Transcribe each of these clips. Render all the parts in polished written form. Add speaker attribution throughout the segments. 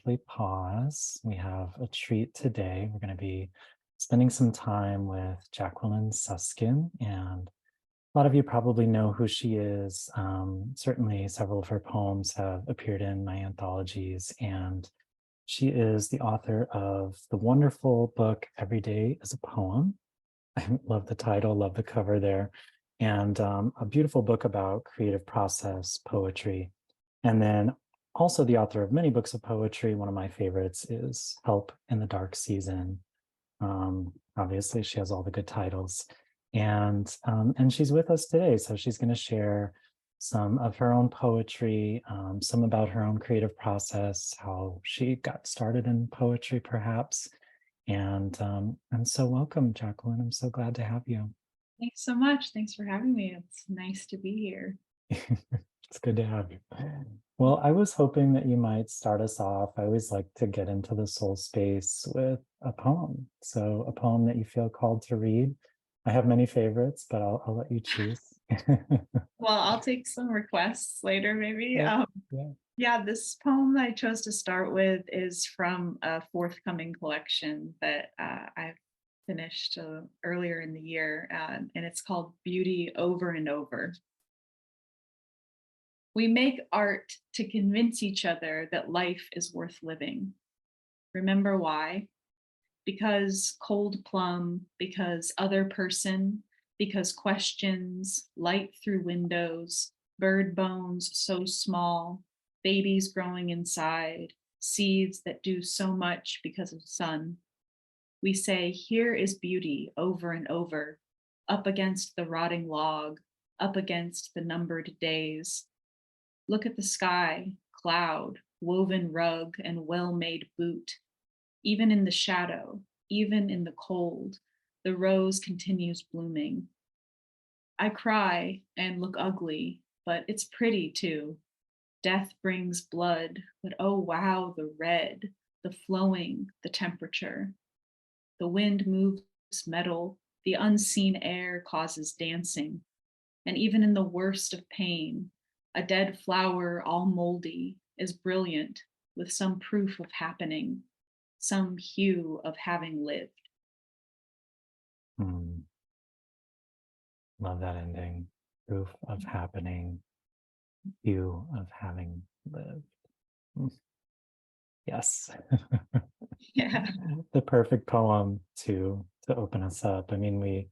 Speaker 1: safely pause. We have a treat today. We're going to be spending some time with Jacqueline Suskin, and a lot of you probably know who she is. Certainly, several of her poems have appeared in my anthologies, and she is the author of the wonderful book Every Day is a Poem. I love the title, love the cover there, and a beautiful book about creative process, poetry. And then also the author of many books of poetry. One of my favorites is Help in the Dark Season. Obviously, she has all the good titles. And she's with us today. So she's going to share some of her own poetry, some about her own creative process, how she got started in poetry, perhaps. And so welcome, Jacqueline. I'm so glad to have you.
Speaker 2: Thanks so much. Thanks for having me. It's nice to be here.
Speaker 1: It's good to have you. Well, I was hoping that you might start us off. I always like to get into the soul space with a poem. So, a poem that you feel called to read. I have many favorites, but I'll let you choose.
Speaker 2: Well, I'll take some requests later, maybe.
Speaker 1: Yeah, yeah.
Speaker 2: Yeah, this poem I chose to start with is from a forthcoming collection that I've finished earlier in the year, and it's called Beauty Over and Over. We make art to convince each other that life is worth living. Remember why? Because cold plum, because other person, because questions, light through windows, bird bones so small, babies growing inside, seeds that do so much because of sun. We say, here is beauty over and over, up against the rotting log, up against the numbered days. Look at the sky, cloud, woven rug, and well-made boot. Even in the shadow, even in the cold, the rose continues blooming. I cry and look ugly, but it's pretty too. Death brings blood, but oh wow, the red, the flowing, the temperature. The wind moves metal, the unseen air causes dancing. And even in the worst of pain, a dead flower all moldy is brilliant with some proof of happening, some hue of having lived.
Speaker 1: Hmm. Love that ending. Proof of happening, hue of having lived. Mm. Yes.
Speaker 2: Yeah.
Speaker 1: The perfect poem to open us up. I mean, we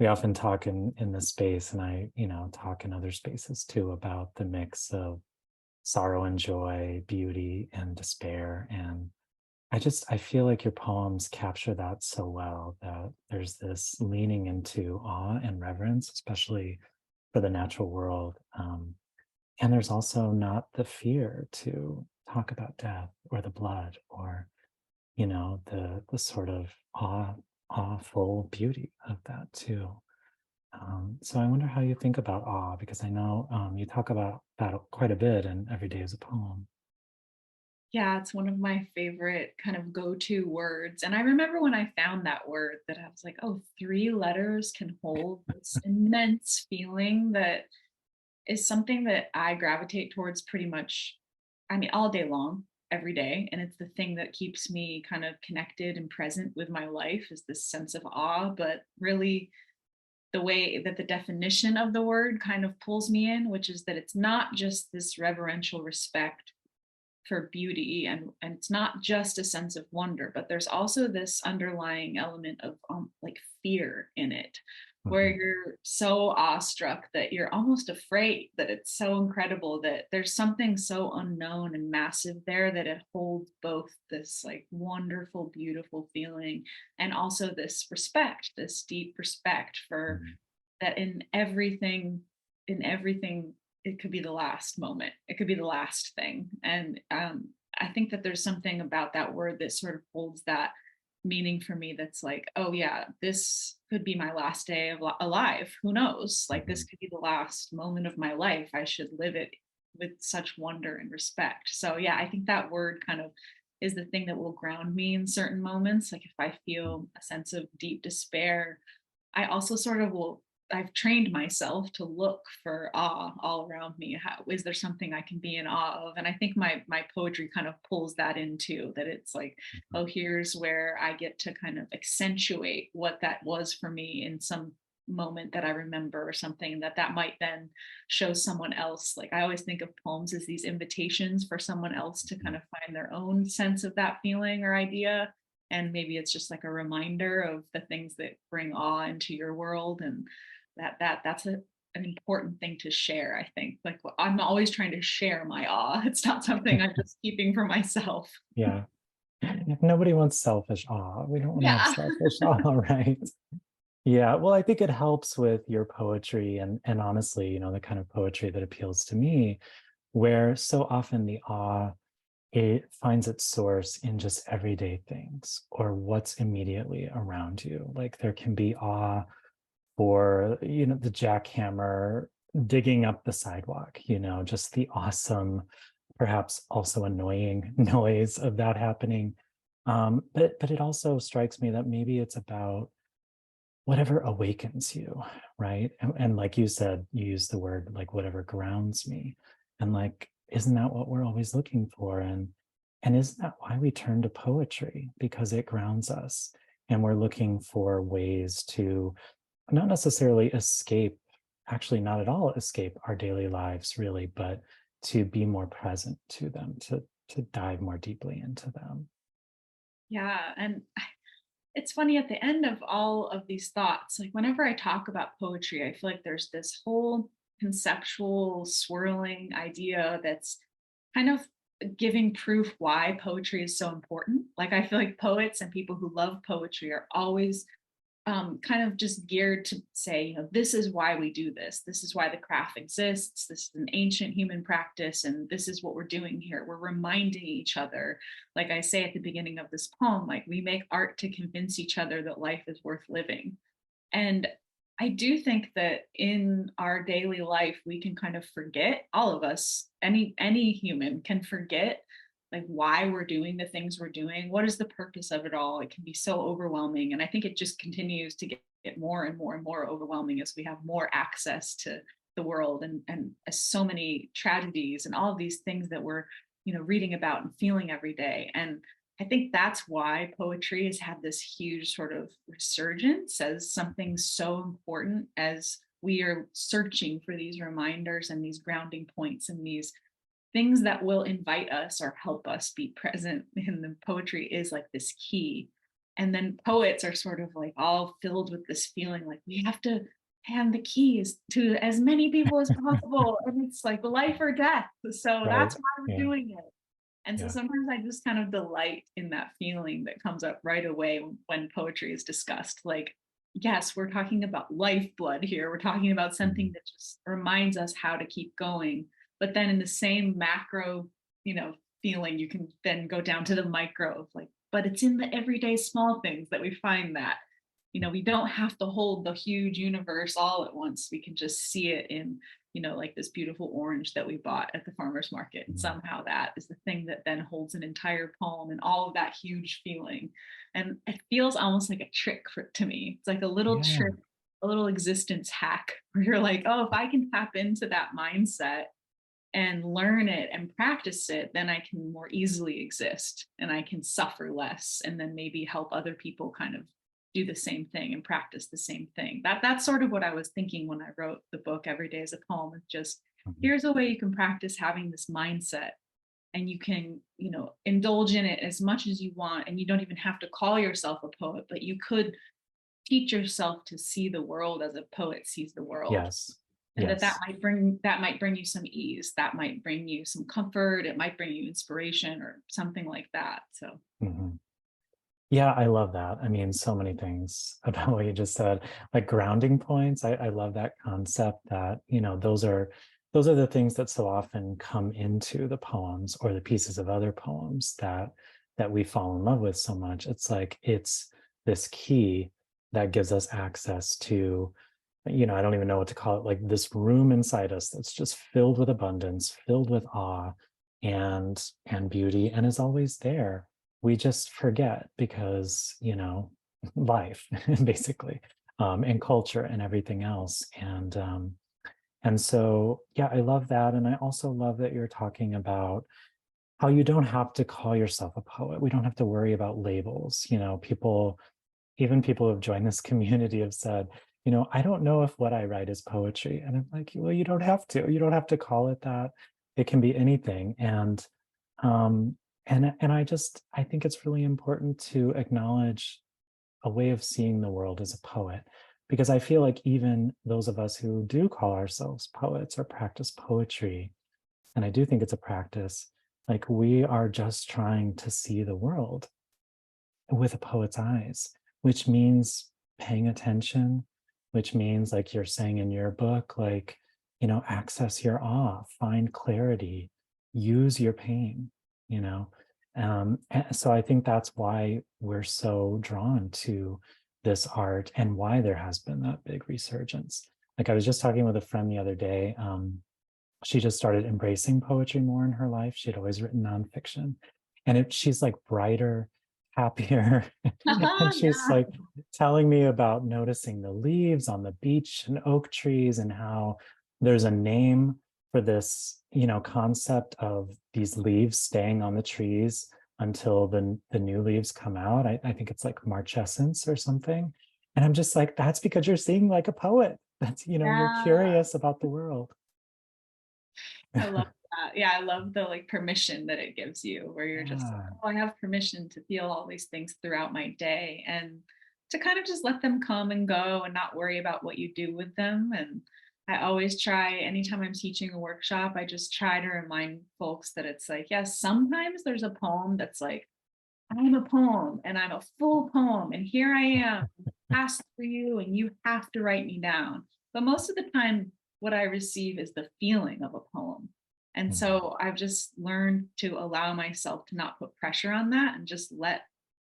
Speaker 1: often talk in this space, and I, talk in other spaces too, about the mix of sorrow and joy, beauty and despair. And I feel like your poems capture that so well, that there's this leaning into awe and reverence, especially for the natural world. And there's also not the fear to talk about death or the blood, or the sort of awful beauty of that too. So I wonder how you think about awe, because I know you talk about that quite a bit, and every day is a poem.
Speaker 2: Yeah, it's one of my favorite kind of go-to words. And I remember when I found that word that I was like, oh, 3 letters can hold this immense feeling that is something that I gravitate towards pretty much, I mean, all day long, every day. And it's the thing that keeps me kind of connected and present with my life is this sense of awe. But really, the way that the definition of the word kind of pulls me in, which is that it's not just this reverential respect for beauty and it's not just a sense of wonder, but there's also this underlying element of like fear in it, where
Speaker 1: Mhm.
Speaker 2: you're so awestruck that you're almost afraid, that it's so incredible, that there's something so unknown and massive there, that it holds both this like wonderful beautiful feeling and also this respect, this deep respect for
Speaker 1: Mhm.
Speaker 2: that in everything, it could be the last moment, it could be the last thing. And I think that there's something about that word that sort of holds that meaning for me, that's like, oh yeah, this could be my last day of alive, who knows, like this
Speaker 1: Mhm.
Speaker 2: could be the last moment of my life, I should live it with such wonder and respect. So yeah, I think that word kind of is the thing that will ground me in certain moments, like if I feel a sense of deep despair, I also sort of will I've trained myself to look for awe all around me. How is there something I can be in awe of? And I think my poetry kind of pulls that into that. It's like,
Speaker 1: Mhm.
Speaker 2: oh, here's where I get to kind of accentuate what that was for me in some moment that I remember, or something that might then show someone else. Like, I always think of poems as these invitations for someone else to kind of find their own sense of that feeling or idea. And maybe it's just like a reminder of the things that bring awe into your world. And that's an important thing to share, I think. Like, I'm always trying to share my awe. It's not something I'm just keeping for myself.
Speaker 1: Yeah. Nobody wants selfish awe. We don't want to have
Speaker 2: Yeah.
Speaker 1: selfish awe, right? Yeah, well, I think it helps with your poetry and honestly, the kind of poetry that appeals to me, where so often the awe, it finds its source in just everyday things or what's immediately around you. Like there can be awe for, the jackhammer digging up the sidewalk, just the awesome, perhaps also annoying noise of that happening. But it also strikes me that maybe it's about whatever awakens you, right? And like you said, you used the word like whatever grounds me. And like, isn't that what we're always looking for? And isn't that why we turn to poetry? Because it grounds us. And we're looking for ways to not necessarily escape, actually not at all escape our daily lives, really, but to be more present to them, to dive more deeply into them.
Speaker 2: Yeah. And it's funny, at the end of all of these thoughts, like whenever I talk about poetry, I feel like there's this whole conceptual swirling idea that's kind of giving proof why poetry is so important. Like, I feel like poets and people who love poetry are always kind of just geared to say, this is why we do this. This is why the craft exists. This is an ancient human practice, and this is what we're doing here. We're reminding each other, like I say at the beginning of this poem, like, we make art to convince each other that life is worth living. And I do think that in our daily life, we can kind of forget, all of us, any human can forget like why we're doing the things we're doing. What is the purpose of it all? It can be so overwhelming. And I think it just continues to get more and more and more overwhelming as we have more access to the world, and so many tragedies and all of these things that we're, reading about and feeling every day. And I think that's why poetry has had this huge sort of resurgence as something so important, as we are searching for these reminders and these grounding points and these things that will invite us or help us be present. And the poetry is like this key. And then poets are sort of like all filled with this feeling like we have to hand the keys to as many people as possible. And it's like life or death. So
Speaker 1: Right.
Speaker 2: that's why we're
Speaker 1: Yeah.
Speaker 2: doing it. And so
Speaker 1: Yeah.
Speaker 2: sometimes I just kind of delight in that feeling that comes up right away when poetry is discussed. Like, yes, we're talking about lifeblood here. We're talking about something
Speaker 1: Mhm.
Speaker 2: that just reminds us how to keep going. But then in the same macro, feeling, you can then go down to the micro of like, but it's in the everyday small things that we find that, we don't have to hold the huge universe all at once. We can just see it in, like this beautiful orange that we bought at the farmer's market. And
Speaker 1: Mhm.
Speaker 2: somehow that is the thing that then holds an entire poem and all of that huge feeling. And it feels almost like a trick to me. It's like a little
Speaker 1: Yeah.
Speaker 2: trick, a little existence hack where you're like, oh, if I can tap into that mindset and learn it and practice it, then I can more easily exist and I can suffer less, and then maybe help other people kind of do the same thing and practice the same thing. That's sort of what I was thinking when I wrote the book Every Day is a Poem. It's just,
Speaker 1: Mhm.
Speaker 2: here's a way you can practice having this mindset, and you can, indulge in it as much as you want, and you don't even have to call yourself a poet, but you could teach yourself to see the world as a poet sees the world.
Speaker 1: Yes.
Speaker 2: And that
Speaker 1: Yes.
Speaker 2: might bring you some ease, that might bring you some comfort, it might bring you inspiration or something like that. So
Speaker 1: Mhm. Yeah, I love that. I mean, so many things about what you just said, like grounding points. I love that concept that, those are the things that so often come into the poems or the pieces of other poems that we fall in love with so much. It's like it's this key that gives us access to, I don't even know what to call it, like this room inside us that's just filled with abundance, filled with awe and beauty, and is always there. We just forget because, life, basically. and culture and everything else. And so, yeah, I love that. And I also love that you're talking about how you don't have to call yourself a poet. We don't have to worry about labels. People, even people who have joined this community have said, I don't know if what I write is poetry. And I'm like, well, you don't have to. You don't have to call it that. It can be anything. Um, and I think it's really important to acknowledge a way of seeing the world as a poet, because I feel like even those of us who do call ourselves poets or practice poetry, and I do think it's a practice, like we are just trying to see the world with a poet's eyes, which means paying attention, which means, like you're saying in your book, like, access your awe, find clarity, use your pain, you know. And so I think that's why we're so drawn to this art and why there has been that big resurgence. Like I was just talking with a friend the other day. She just started embracing poetry more in her life. She had always written nonfiction, and she's like brighter, happier. And she's
Speaker 2: Yeah.
Speaker 1: like telling me about noticing the leaves on the beech and oak trees, and how there's a name for this, concept of these leaves staying on the trees until the new leaves come out. I think it's like Marchescence or something. And I'm just like, that's because you're seeing like a poet. That's, you're
Speaker 2: Yeah.
Speaker 1: curious about the world.
Speaker 2: I love that. Yeah, I love the like permission that it gives you where you're just like,
Speaker 1: Yeah.
Speaker 2: oh, I have permission to feel all these things throughout my day and to kind of just let them come and go and not worry about what you do with them. And I always try, anytime I'm teaching a workshop, I just try to remind folks that it's like, yes, sometimes there's a poem that's like, I'm a poem and I'm a full poem, and here I am, asked for you, and you have to write me down. But most of the time, what I receive is the feeling of a poem. And
Speaker 1: Mhm.
Speaker 2: so I've just learned to allow myself to not put pressure on that and just let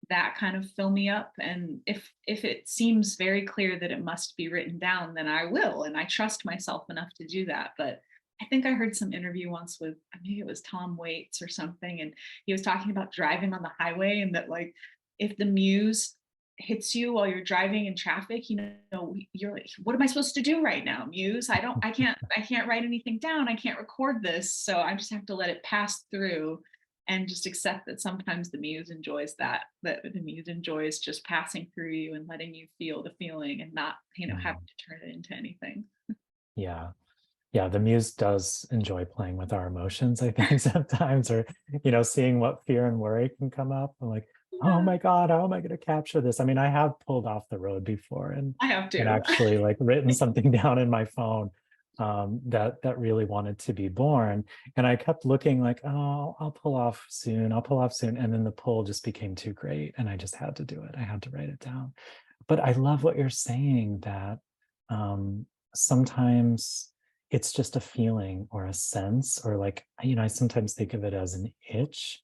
Speaker 2: that kind of fill me up. And if it seems very clear that it must be written down, then I will. And I trust myself enough to do that. But I think I heard some interview once with, I think it was Tom Waits or something, and he was talking about driving on the highway and that like if the muse hits you while you're driving in traffic, you're like, what am I supposed to do right now, muse? I can't write anything down. I can't record this. So I just have to let it pass through and just accept that sometimes the muse enjoys that the muse enjoys just passing through you and letting you feel the feeling and not, having
Speaker 1: Mhm.
Speaker 2: to turn it into anything.
Speaker 1: Yeah. Yeah, the muse does enjoy playing with our emotions, I think, sometimes, or, seeing what fear and worry can come up. I'm like, oh
Speaker 2: Yeah,
Speaker 1: my God, how am I going to capture this? I mean, I have pulled off the road before
Speaker 2: I have
Speaker 1: and
Speaker 2: to.
Speaker 1: actually like written something down in my phone, that really wanted to be born. And I kept looking like, oh, I'll pull off soon. I'll pull off soon. And then the pull just became too great. And I just had to do it. I had to write it down. But I love what you're saying, that um, sometimes it's just a feeling or a sense, or like, I sometimes think of it as an itch,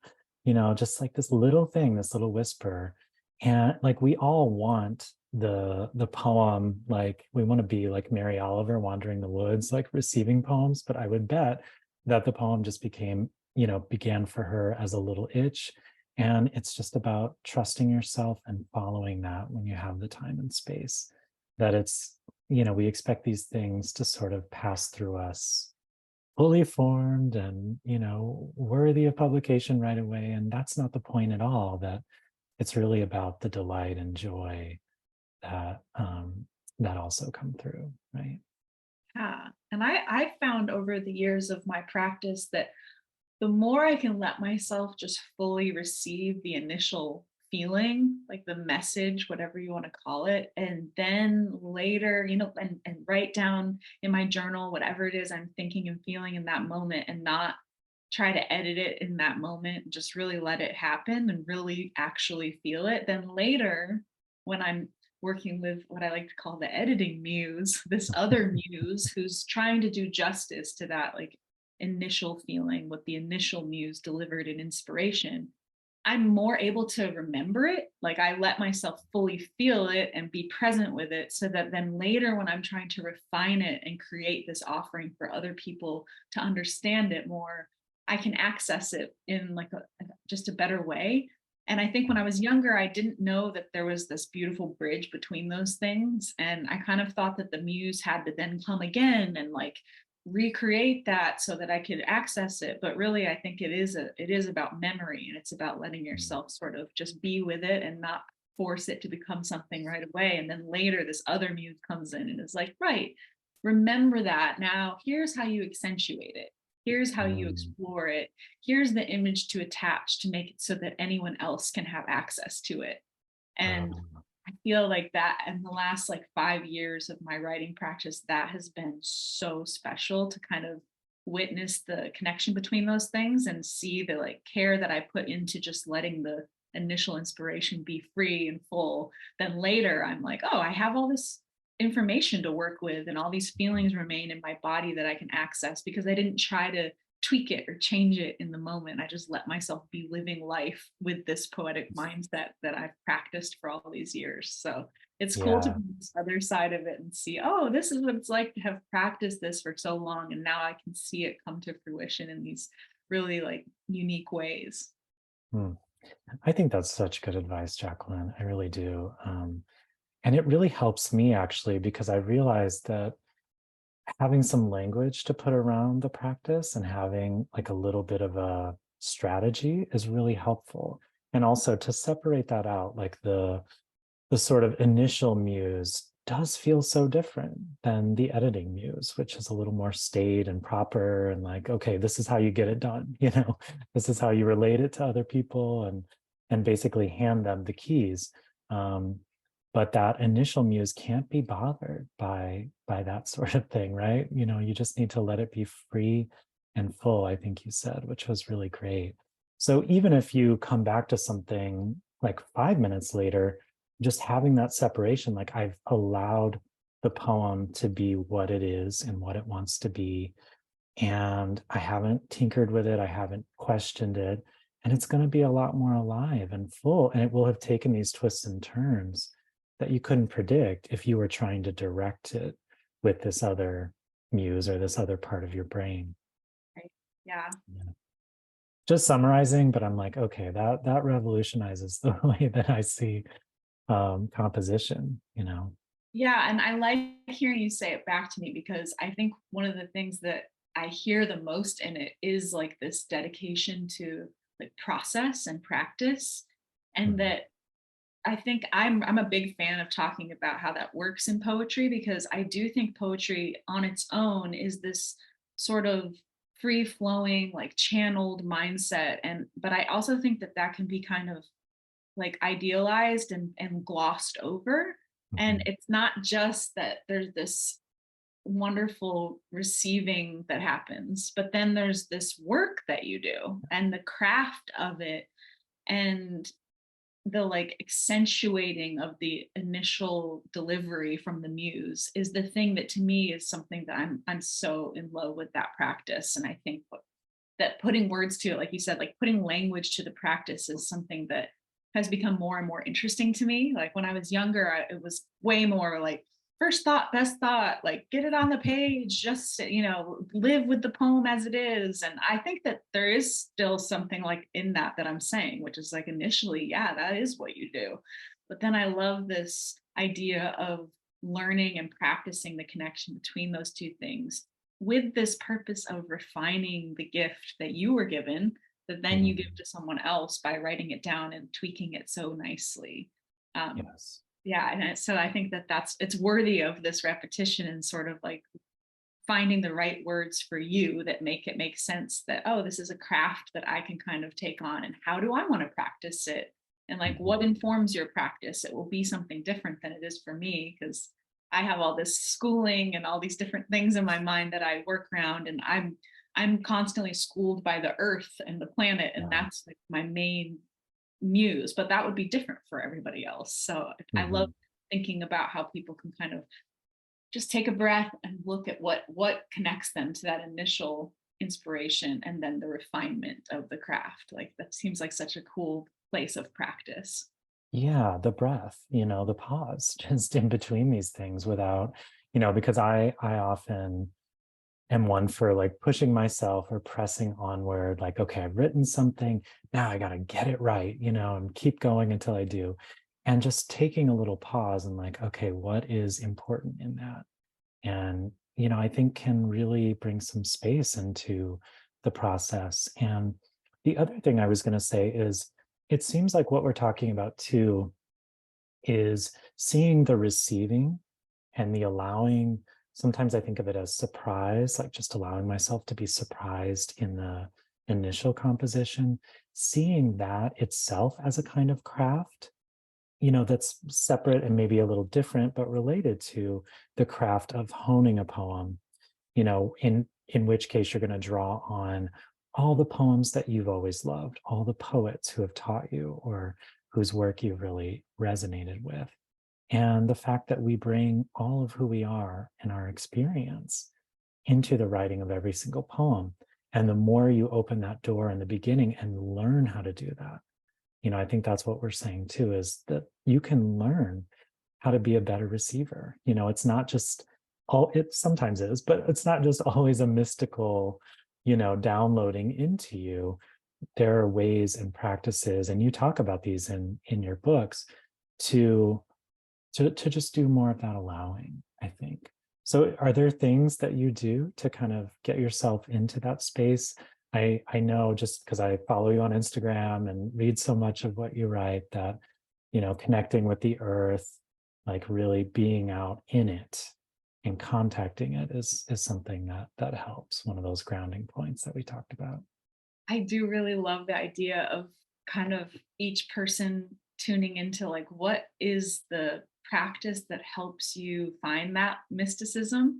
Speaker 1: just like this little thing, this little whisper. And like we all want the poem, like we want to be like Mary Oliver wandering the woods, like receiving poems. But I would bet that the poem just began for her as a little itch. And it's just about trusting yourself and following that when you have the time and space. That it's, we expect these things to sort of pass through us fully formed and, worthy of publication right away. And that's not the point at all. That it's really about the delight and joy that also come through, right?
Speaker 2: Yeah. And I found over the years of my practice that the more I can let myself just fully receive the initial feeling, like the message, whatever you want to call it, and then later, and write down in my journal whatever it is I'm thinking and feeling in that moment and not try to edit it in that moment, just really let it happen and really actually feel it. Then later, when I'm working with what I like to call the editing muse, this other muse who's trying to do justice to that like initial feeling, what the initial muse delivered in inspiration, I'm more able to remember it. Like I let myself fully feel it and be present with it so that then later when I'm trying to refine it and create this offering for other people to understand it more, I can access it in like just a better way. And I think when I was younger, I didn't know that there was this beautiful bridge between those things. And I kind of thought that the muse had to then come again and like recreate that so that I could access it. But really, I think it is about memory, and it's about letting
Speaker 1: Mm.
Speaker 2: yourself sort of just be with it and not force it to become something right away. And then later this other muse comes in and is like, right, remember that. Now here's how you accentuate it. Here's how you
Speaker 1: Mm.
Speaker 2: explore it. Here's the image to attach to make it so that anyone else can have access to it. And
Speaker 1: Uh,
Speaker 2: I feel like that in the last like 5 years of my writing practice, that has been so special to kind of witness the connection between those things and see the like care that I put into just letting the initial inspiration be free and full. Then later I'm like, oh, I have all this information to work with and all these feelings remain in my body that I can access because I didn't try to tweak it or change it in the moment. I just let myself be living life with this poetic mindset that I've practiced for all these years. So it's cool to
Speaker 1: yeah.
Speaker 2: be on this other side of it and see, oh, this is what it's like to have practiced this for so long. And now I can see it come to fruition in these really like unique ways.
Speaker 1: Mm. I think that's such good advice, Jacqueline. I really do. And it really helps me actually because I realized that having some language to put around the practice and having like a little bit of a strategy is really helpful. And also to separate that out, like the sort of initial muse does feel so different than the editing muse, which is a little more staid and proper and like, okay, this is how you get it done, this is how you relate it to other people and basically hand them the keys. Um, but that initial muse can't be bothered by that sort of thing, right? You just need to let it be free and full, I think you said, which was really great. So even if you come back to something like 5 minutes later, just having that separation, like I've allowed the poem to be what it is and what it wants to be. And I haven't tinkered with it, I haven't questioned it. And it's going to be a lot more alive and full. And it will have taken these twists and turns that you couldn't predict if you were trying to direct it with this other muse or this other part of your brain.
Speaker 2: Right. Yeah.
Speaker 1: Yeah. Just summarizing, but I'm like, okay, that revolutionizes the way that I see composition.
Speaker 2: Yeah, and I like hearing you say it back to me because I think one of the things that I hear the most in it is like this dedication to like process and practice. And
Speaker 1: Mhm.
Speaker 2: that I think I'm a big fan of talking about how that works in poetry because I do think poetry on its own is this sort of free flowing like channeled mindset, and but I also think that that can be kind of like idealized and glossed over. And
Speaker 1: Mhm.
Speaker 2: it's not just that there's this wonderful receiving that happens, but then there's this work that you do and the craft of it and the like accentuating of the initial delivery from the muse is the thing that to me is something that I'm so in love with that practice. And I think that putting words to it, like you said, like putting language to the practice is something that has become more and more interesting to me. Like when I was younger, it was way more like first thought, best thought, like get it on the page, just, live with the poem as it is. And I think that there is still something like in that I'm saying, which is like initially, yeah, that is what you do. But then I love this idea of learning and practicing the connection between those two things with this purpose of refining the gift that you were given that then you give
Speaker 1: Mhm.
Speaker 2: to someone else by writing it down and tweaking it so nicely. um,
Speaker 1: Yes.
Speaker 2: yeah, and so I think that it's worthy of this repetition and sort of like finding the right words for you that make it make sense that, oh, this is a craft that I can kind of take on, and how do I want to practice it, and like what
Speaker 1: Mhm.
Speaker 2: informs your practice. It will be something different than it is for me because I have all this schooling and all these different things in my mind that I work around, and I'm constantly schooled by the earth and the planet, and
Speaker 1: Yeah.
Speaker 2: that's like my main muse, but that would be different for everybody else. So I love
Speaker 1: Mhm.
Speaker 2: thinking about how people can kind of just take a breath and look at what connects them to that initial inspiration and then the refinement of the craft. Like that seems like such a cool place of practice.
Speaker 1: Yeah, the breath, the pause just in between these things without, because I often am one for like pushing myself or pressing onward, like, okay, I've written something, now I got to get it right, and keep going until I do. And just taking a little pause and like, okay, what is important in that? And, I think can really bring some space into the process. And the other thing I was going to say is it seems like what we're talking about too is seeing the receiving and the allowing. Sometimes I think of it as surprise, like just allowing myself to be surprised in the initial composition, seeing that itself as a kind of craft, that's separate and maybe a little different, but related to the craft of honing a poem, in which case you're going to draw on all the poems that you've always loved, all the poets who have taught you or whose work you've really resonated with. And the fact that we bring all of who we are and our experience into the writing of every single poem. And the more you open that door in the beginning and learn how to do that, I think that's what we're saying too, is that you can learn how to be a better receiver. It's not just it sometimes is, but it's not just always a mystical, downloading into you. There are ways and practices, and you talk about these in your books to to just do more of that allowing, I think. So are there things that you do to kind of get yourself into that space? I know just because I follow you on Instagram and read so much of what you write that, connecting with the earth, like really being out in it and contacting it is something that helps, one of those grounding points that we talked about.
Speaker 2: I do really love the idea of kind of each person tuning into like what is the practice that helps you find that mysticism,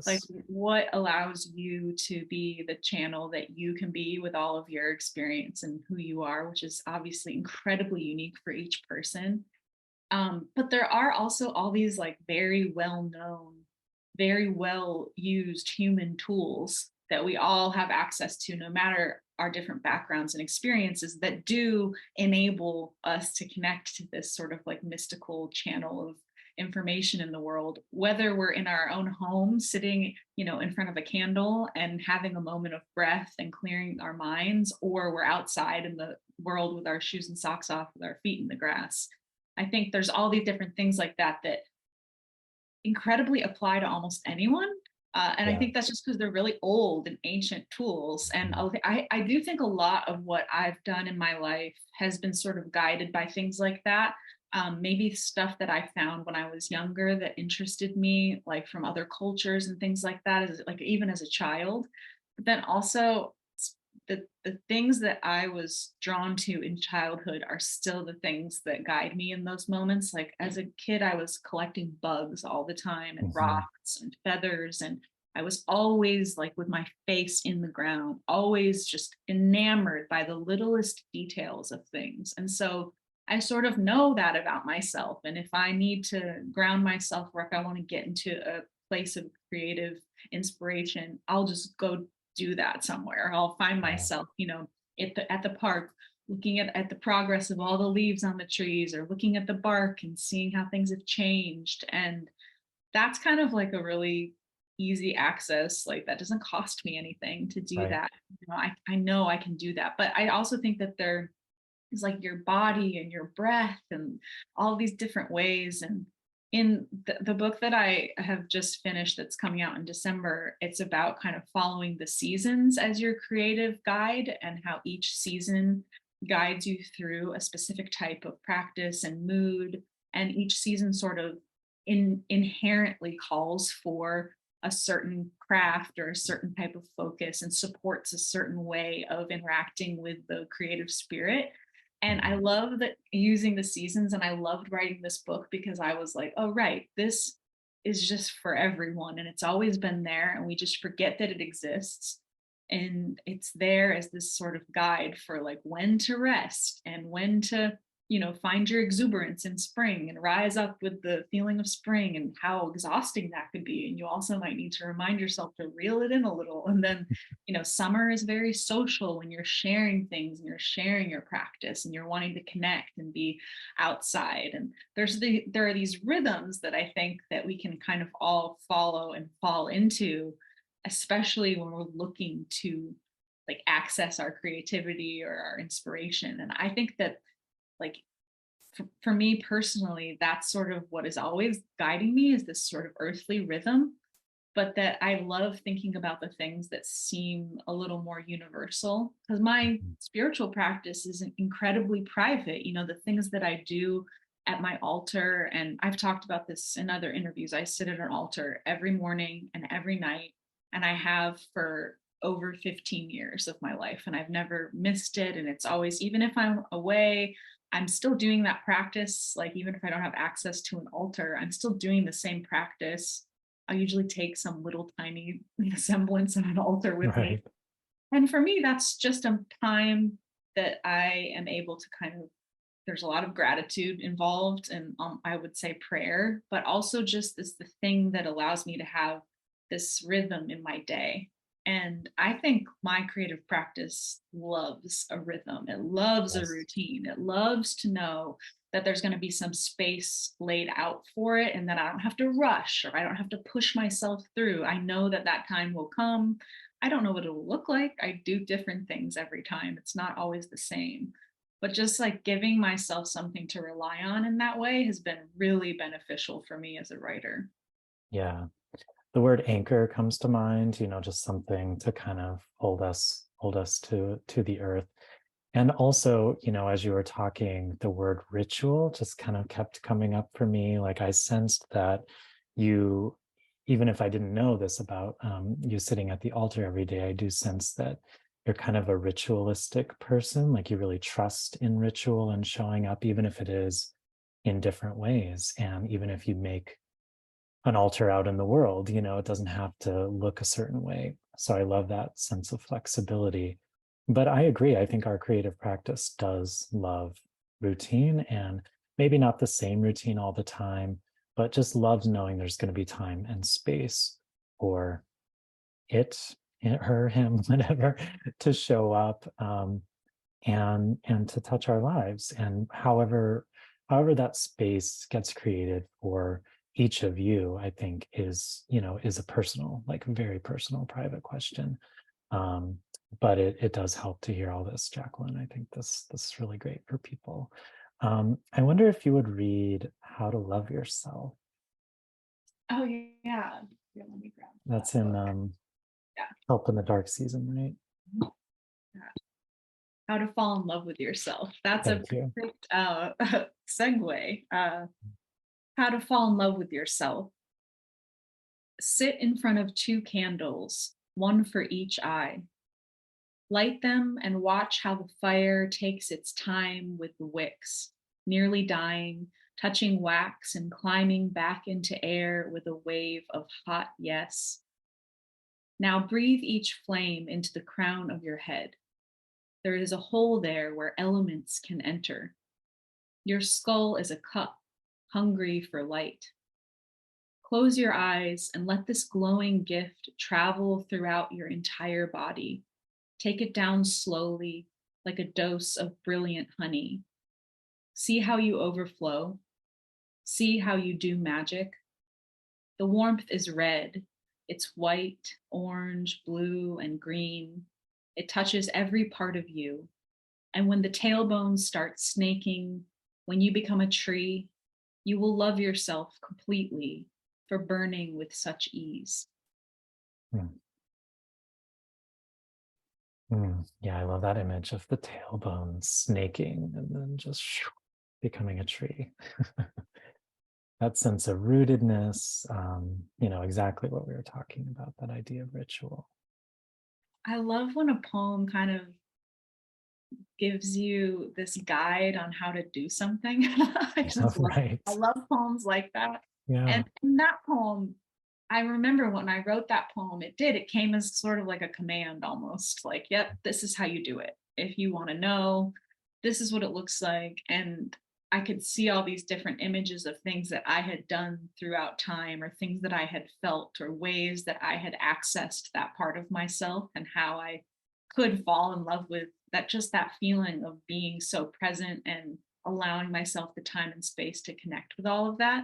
Speaker 2: like
Speaker 1: Yes.
Speaker 2: what allows you to be the channel that you can be with all of your experience and who you are, which is obviously incredibly unique for each person. But there are also all these like very well known, very well used human tools that we all have access to, no matter our different backgrounds and experiences, that do enable us to connect to this sort of like mystical channel of information in the world, whether we're in our own home sitting in front of a candle and having a moment of breath and clearing our minds, or we're outside in the world with our shoes and socks off with our feet in the grass. I think there's all these different things like that that incredibly apply to almost anyone. And I
Speaker 1: Yeah.
Speaker 2: think that's just because they're really old and ancient tools. And
Speaker 1: Mhm.
Speaker 2: I do think a lot of what I've done in my life has been sort of guided by things like that. Maybe stuff that I found when I was younger that interested me, like from other cultures and things like that, as like even as a child. But then also the things that I was drawn to in childhood are still the things that guide me in those moments. Like as a kid, I was collecting bugs all the time and
Speaker 1: Mhm.
Speaker 2: rocks and feathers. And I was always like with my face in the ground, always just enamored by the littlest details of things. And so I sort of know that about myself. And if I need to ground myself, or if I want to get into a place of creative inspiration, I'll just go do that somewhere. I'll find
Speaker 1: Yeah.
Speaker 2: myself, at the park, looking at the progress of all the leaves on the trees, or looking at the bark and seeing how things have changed. And that's kind of like a really easy access, like that doesn't cost me anything to do
Speaker 1: Right.
Speaker 2: that. I know I can do that. But I also think that there is like your body and your breath and all these different ways. And in the book that I have just finished that's coming out in December, it's about kind of following the seasons as your creative guide, and how each season guides you through a specific type of practice and mood. And each season sort of inherently calls for a certain craft or a certain type of focus, and supports a certain way of interacting with the creative spirit. And I
Speaker 1: Mhm.
Speaker 2: love that using the seasons, and I loved writing this book because I was like, oh, right, this is just for everyone. And it's always been there. And we just forget that it exists. And it's there as this sort of guide for like when to rest and when to, find your exuberance in spring and rise up with the feeling of spring, and how exhausting that could be. And you also might need to remind yourself to reel it in a little. And then summer is very social when you're sharing things and you're sharing your practice and you're wanting to connect and be outside. And there are these rhythms that I think that we can kind of all follow and fall into. especially when we're looking to like access our creativity or our inspiration. And I think that like for me personally, that's sort of what is always guiding me is this sort of earthly rhythm, but that I love thinking about the things that seem a little more universal because my
Speaker 1: Mhm.
Speaker 2: spiritual practice is incredibly private. You know, the things that I do at my altar, and I've talked about this in other interviews. I sit at an altar every morning and every night, and I have for over 15 years of my life, and I've never missed it. And it's always, even if I'm away, I'm still doing that practice. Like, even if I don't have access to an altar, I'm still doing the same practice. I usually take some little tiny semblance of an altar with me.
Speaker 1: Right.
Speaker 2: And for me, that's just a time that I am able to kind of, there's a lot of gratitude involved and I would say prayer, but also just this the thing that allows me to have this rhythm in my day. And I think my creative practice loves a rhythm. It loves a
Speaker 1: Yes.
Speaker 2: routine. It loves to know that there's going to be some space laid out for it and that I don't have to rush or I don't have to push myself through. I know that that time will come. I don't know what it will look like. I do different things every time. It's not always the same, but just like giving myself something to rely on in that way has been really beneficial for me as a writer.
Speaker 1: Yeah. The word anchor comes to mind, just something to kind of hold us to the earth. And also, as you were talking, the word ritual just kind of kept coming up for me. Like I sensed that you, even if I didn't know this about you sitting at the altar every day, I do sense that you're kind of a ritualistic person. Like you really trust in ritual and showing up, even if it is in different ways. And even if you make an altar out in the world, it doesn't have to look a certain way. So I love that sense of flexibility. But I agree. I think our creative practice does love routine and maybe not the same routine all the time, but just loves knowing there's going to be time and space for her, him, whatever, to show up and to touch our lives. And however that space gets created for each of you, I think is a personal, like very personal, private question. Um, but it does help to hear all this, Jacqueline. I think this is really great for people. I wonder if you would read How to Love Yourself.
Speaker 2: Oh yeah. Yeah, let me grab that
Speaker 1: That's in
Speaker 2: book. Yeah.
Speaker 1: Help in the Dark Season, right?
Speaker 2: Yeah. How to fall in love with yourself. That's a
Speaker 1: Thank you.
Speaker 2: perfect segue. How to fall in love with yourself. Sit in front of two candles, one for each eye. Light them and watch how the fire takes its time with the wicks, nearly dying, touching wax and climbing back into air with a wave of hot yes. Now breathe each flame into the crown of your head. There is a hole there where elements can enter. Your skull is a cup, hungry for light. Close your eyes and let this glowing gift travel throughout your entire body. Take it down slowly, like a dose of brilliant honey. See how you overflow. See how you do magic. The warmth is red. It's white, orange, blue, and green. It touches every part of you. And when the tailbones start snaking, when you become a tree, you will love yourself completely for burning with such ease.
Speaker 1: Mm, yeah, I love that image of the tailbone snaking and then just becoming a tree. That sense of rootedness, exactly what we were talking about, that idea of ritual.
Speaker 2: I love when a poem kind of gives you this guide on how to do something.
Speaker 1: Yeah,
Speaker 2: I
Speaker 1: right.
Speaker 2: love poems like that.
Speaker 1: Yeah.
Speaker 2: And in that poem, I remember when I wrote that poem, it came as sort of like a command almost like, yep, this is how you do it. If you want to know, this is what it looks like. And I could see all these different images of things that I had done throughout time or things that I had felt or ways that I had accessed that part of myself and how I could fall in love with that, just that feeling of being so present and allowing myself the time and space to connect with all of that.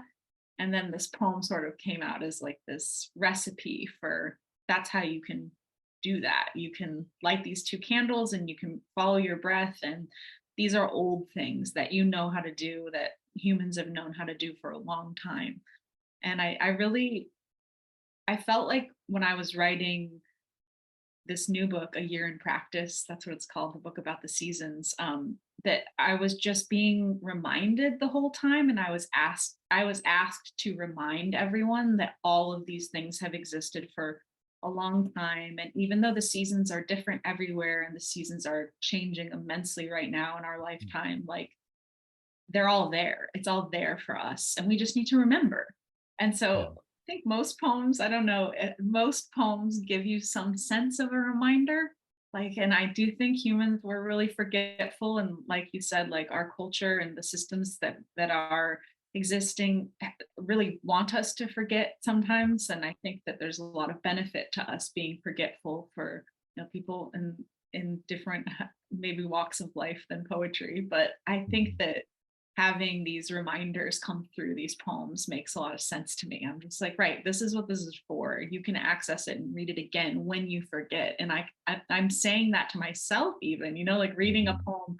Speaker 2: And then this poem sort of came out as like this recipe for that's how you can do that. You can light these two candles and you can follow your breath. And these are old things that you know how to do, that humans have known how to do for a long time. And I really, I felt like when I was writing this new book, A Year in Practice, that's what it's called, the book about the seasons, that I was just being reminded the whole time. And I was asked to remind everyone that all of these things have existed for a long time. And even though the seasons are different everywhere and the seasons are changing immensely right now in our lifetime, like they're all there. It's all there for us. And we just need to remember. And
Speaker 1: Yeah.
Speaker 2: so I think most poems, I don't know, most poems give you some sense of a reminder. Like, and I do think humans were really forgetful. And like you said, like our culture and the systems that are existing really want us to forget sometimes. And I think that there's a lot of benefit to us being forgetful for, people in different maybe walks of life than poetry. But I think
Speaker 1: Mhm.
Speaker 2: that having these reminders come through these poems makes a lot of sense to me. I'm just like, right, this is what this is for. You can access it and read it again when you forget. And I'm saying that to myself, even, like reading a
Speaker 1: Mhm.
Speaker 2: poem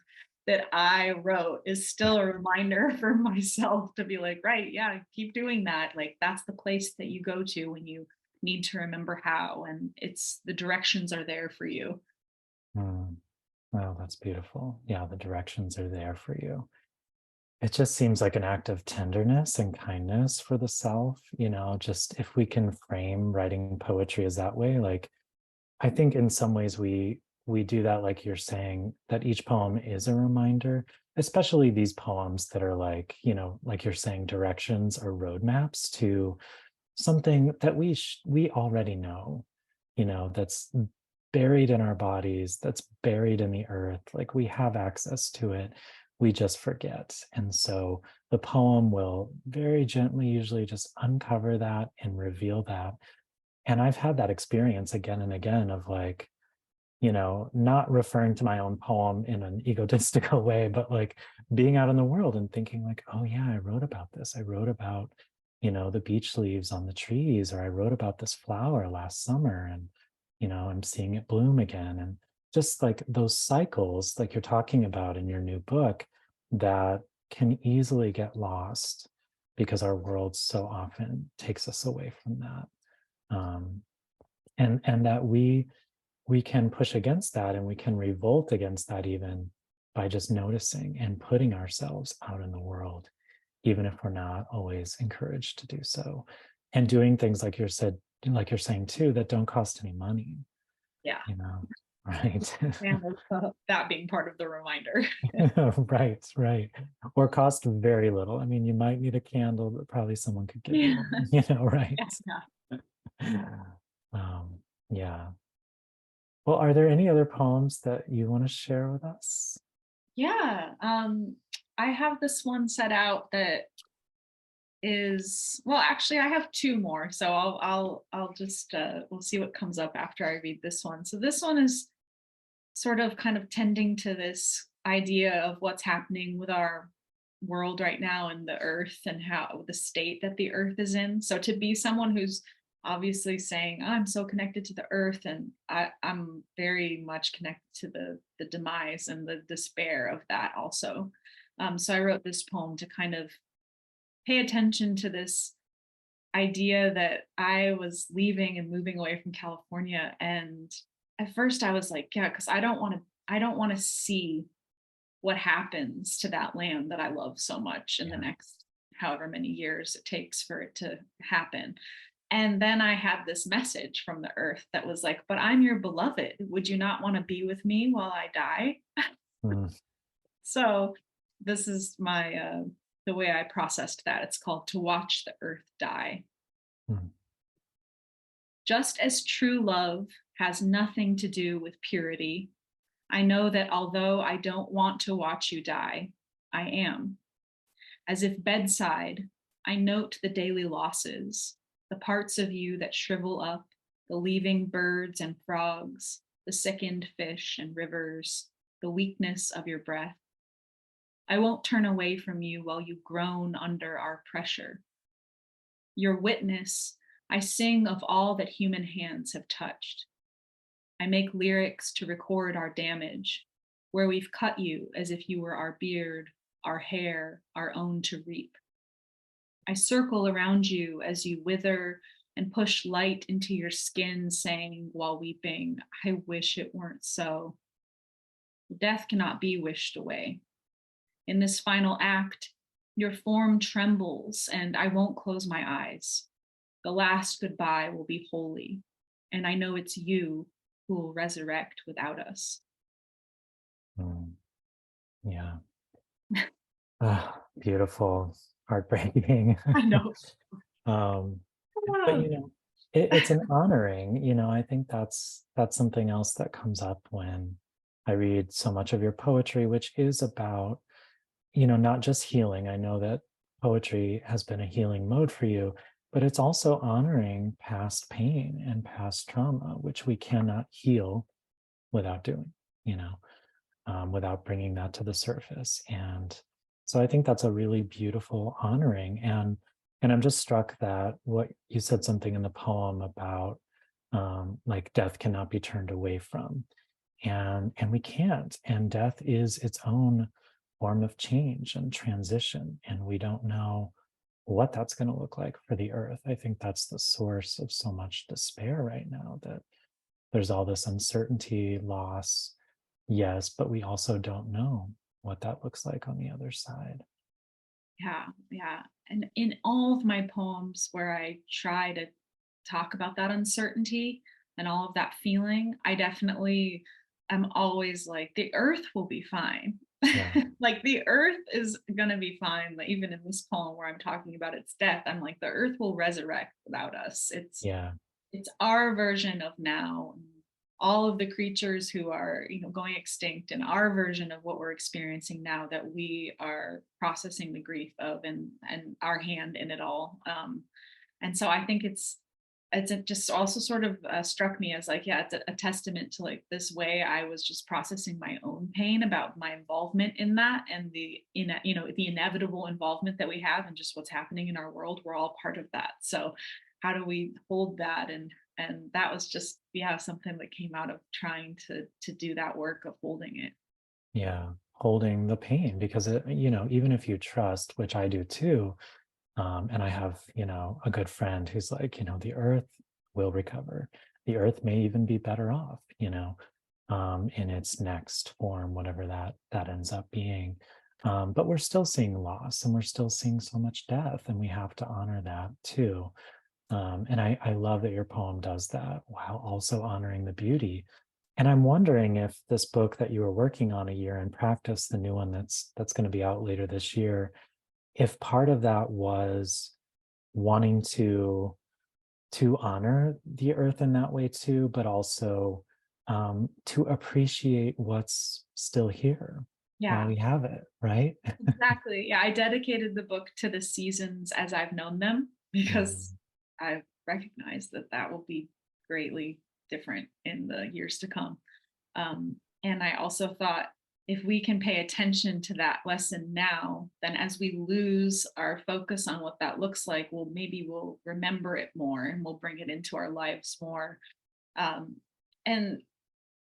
Speaker 2: that I wrote is still a reminder for myself to be like, right, yeah, keep doing that. Like that's the place that you go to when you need to remember how, and it's the directions are there for you.
Speaker 1: Mm. Wow, that's beautiful. Yeah, the directions are there for you. It just seems like an act of tenderness and kindness for the self, just if we can frame writing poetry as that way, like I think in some ways we do that, like you're saying, that each poem is a reminder, especially these poems that are like, like you're saying, directions or roadmaps to something that we already know, that's buried in our bodies, that's buried in the earth. Like we have access to it, we just forget. And so the poem will very gently, usually just uncover that and reveal that. And I've had that experience again and again of like, not referring to my own poem in an egotistical way, but like being out in the world and thinking like, oh yeah, I wrote about this. I wrote about, the beach leaves on the trees, or I wrote about this flower last summer and, I'm seeing it bloom again. And just like those cycles, like you're talking about in your new book, that can easily get lost because our world so often takes us away from that. Um, and that we can push against that and we can revolt against that even by just noticing and putting ourselves out in the world, even if we're not always encouraged to do so, and doing things like you're saying too, that don't cost any money,
Speaker 2: Yeah.
Speaker 1: you know right.
Speaker 2: And that being part of the reminder.
Speaker 1: Right, or cost very little. I mean, you might need a candle, but probably someone could give you
Speaker 2: Yeah.
Speaker 1: one, right.
Speaker 2: Yeah.
Speaker 1: um yeah. Well, are there any other poems that you want to share with us?
Speaker 2: Yeah. I have this one set out that is, well, actually I have two more. So I'll just we'll see what comes up after I read this one. So this one is sort of kind of tending to this idea of what's happening with our world right now and the earth and how the state that the earth is in. So to be someone who's obviously saying, I'm so connected to the earth, and I'm very much connected to the demise and the despair of that also. So I wrote this poem to kind of pay attention to this idea that I was leaving and moving away from California. And at first I was like, yeah, because I don't want to see what happens to that land that I love so much in the
Speaker 1: Yeah.
Speaker 2: next however many years it takes for it to happen. And then I had this message from the earth that was like, but I'm your beloved. Would you not want to be with me while I die?
Speaker 1: Mm,
Speaker 2: So this is my the way I processed that. It's called To Watch the Earth Die.
Speaker 1: mm,
Speaker 2: Just as true love has nothing to do with purity, I know that although I don't want to watch you die, I am. As if bedside, I note the daily losses, the parts of you that shrivel up, the leaving birds and frogs, the sickened fish and rivers, the weakness of your breath. I won't turn away from you while you groan under our pressure. Your witness, I sing of all that human hands have touched. I make lyrics to record our damage, where we've cut you as if you were our beard, our hair, our own to reap. I circle around you as you wither and push light into your skin, saying while weeping, I wish it weren't so. Death cannot be wished away. In this final act, your form trembles, and I won't close my eyes. The last goodbye will be holy, and I know it's you who will resurrect without us.
Speaker 1: Mm, yeah. Ah, beautiful, heartbreaking.
Speaker 2: I know.
Speaker 1: um, but
Speaker 2: Ah,
Speaker 1: it's an honoring. I think that's something else that comes up when I read so much of your poetry, which is about, not just healing. I know that poetry has been a healing mode for you, but it's also honoring past pain and past trauma, which we cannot heal without doing, you know, without bringing that to the surface. And so I think that's a really beautiful honoring. And I'm just struck that what you said something in the poem about, like death cannot be turned away from, and we can't. And death is its own form of change and transition, and we don't know what that's going to look like for the earth. I think that's the source of so much despair right now, that there's all this uncertainty, loss, yes, but we also don't know what that looks like on the other side.
Speaker 2: yeah, yeah. And in all of my poems where I try to talk about that uncertainty and all of that feeling, I definitely am always like, the earth will be fine.
Speaker 1: Yeah,
Speaker 2: Like the earth is gonna be fine. Like, even in this poem where I'm talking about its death, I'm like, the earth will resurrect without us.
Speaker 1: yeah,
Speaker 2: It's our version of now. All of the creatures who are, going extinct, and our version of what we're experiencing now that we are processing the grief of, and our hand in it all. And so I think just also sort of struck me as like, yeah, it's a testament to like this way I was just processing my own pain about my involvement in that, and the inevitable involvement that we have and just what's happening in our world. We're all part of that. So how do we hold that? And that was just, yeah, something that came out of trying to do that work of holding it.
Speaker 1: yeah. Holding the pain, because even if you trust, which I do too, and I have, a good friend who's like, the earth will recover. The earth may even be better off, in its next form, whatever that ends up being. But we're still seeing loss, and we're still seeing so much death, and we have to honor that too. And I love that your poem does that while also honoring the beauty. And I'm wondering if this book that you were working on, A Year in Practice, the new one that's going to be out later this year, if part of that was wanting to honor the earth in that way too, but also to appreciate what's still here while
Speaker 2: Yeah.
Speaker 1: we have it, right?
Speaker 2: Exactly. Yeah, I dedicated the book to the seasons as I've known them, because
Speaker 1: Mm,
Speaker 2: I've recognized that that will be greatly different in the years to come. And I also thought, if we can pay attention to that lesson now, then as we lose our focus on what that looks like, we'll remember it more, and we'll bring it into our lives more. Um, and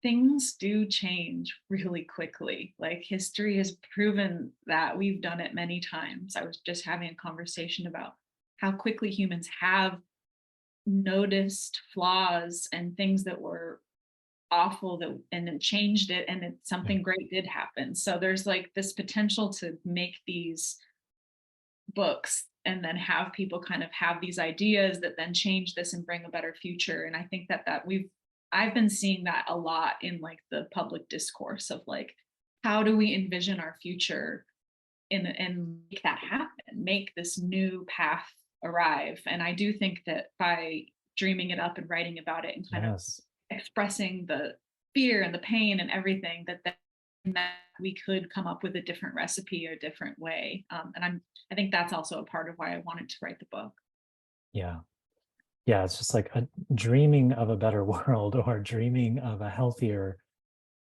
Speaker 2: things do change really quickly. Like, history has proven that. We've done it many times. I was just having a conversation about how quickly humans have noticed flaws and things that were awful, and then changed it, and
Speaker 1: yeah,
Speaker 2: something great did happen. So there's like this potential to make these books and then have people kind of have these ideas that then change this and bring a better future. And I think that I've been seeing that a lot in like the public discourse of like, how do we envision our future and make that happen, make this new path arrive. And I do think that by dreaming it up and writing about it and kind of
Speaker 1: yes.
Speaker 2: expressing the fear and the pain and everything, that we could come up with a different recipe or a different way. I think that's also a part of why I wanted to write the book.
Speaker 1: Yeah. Yeah. It's just like dreaming of a better world, or dreaming of a healthier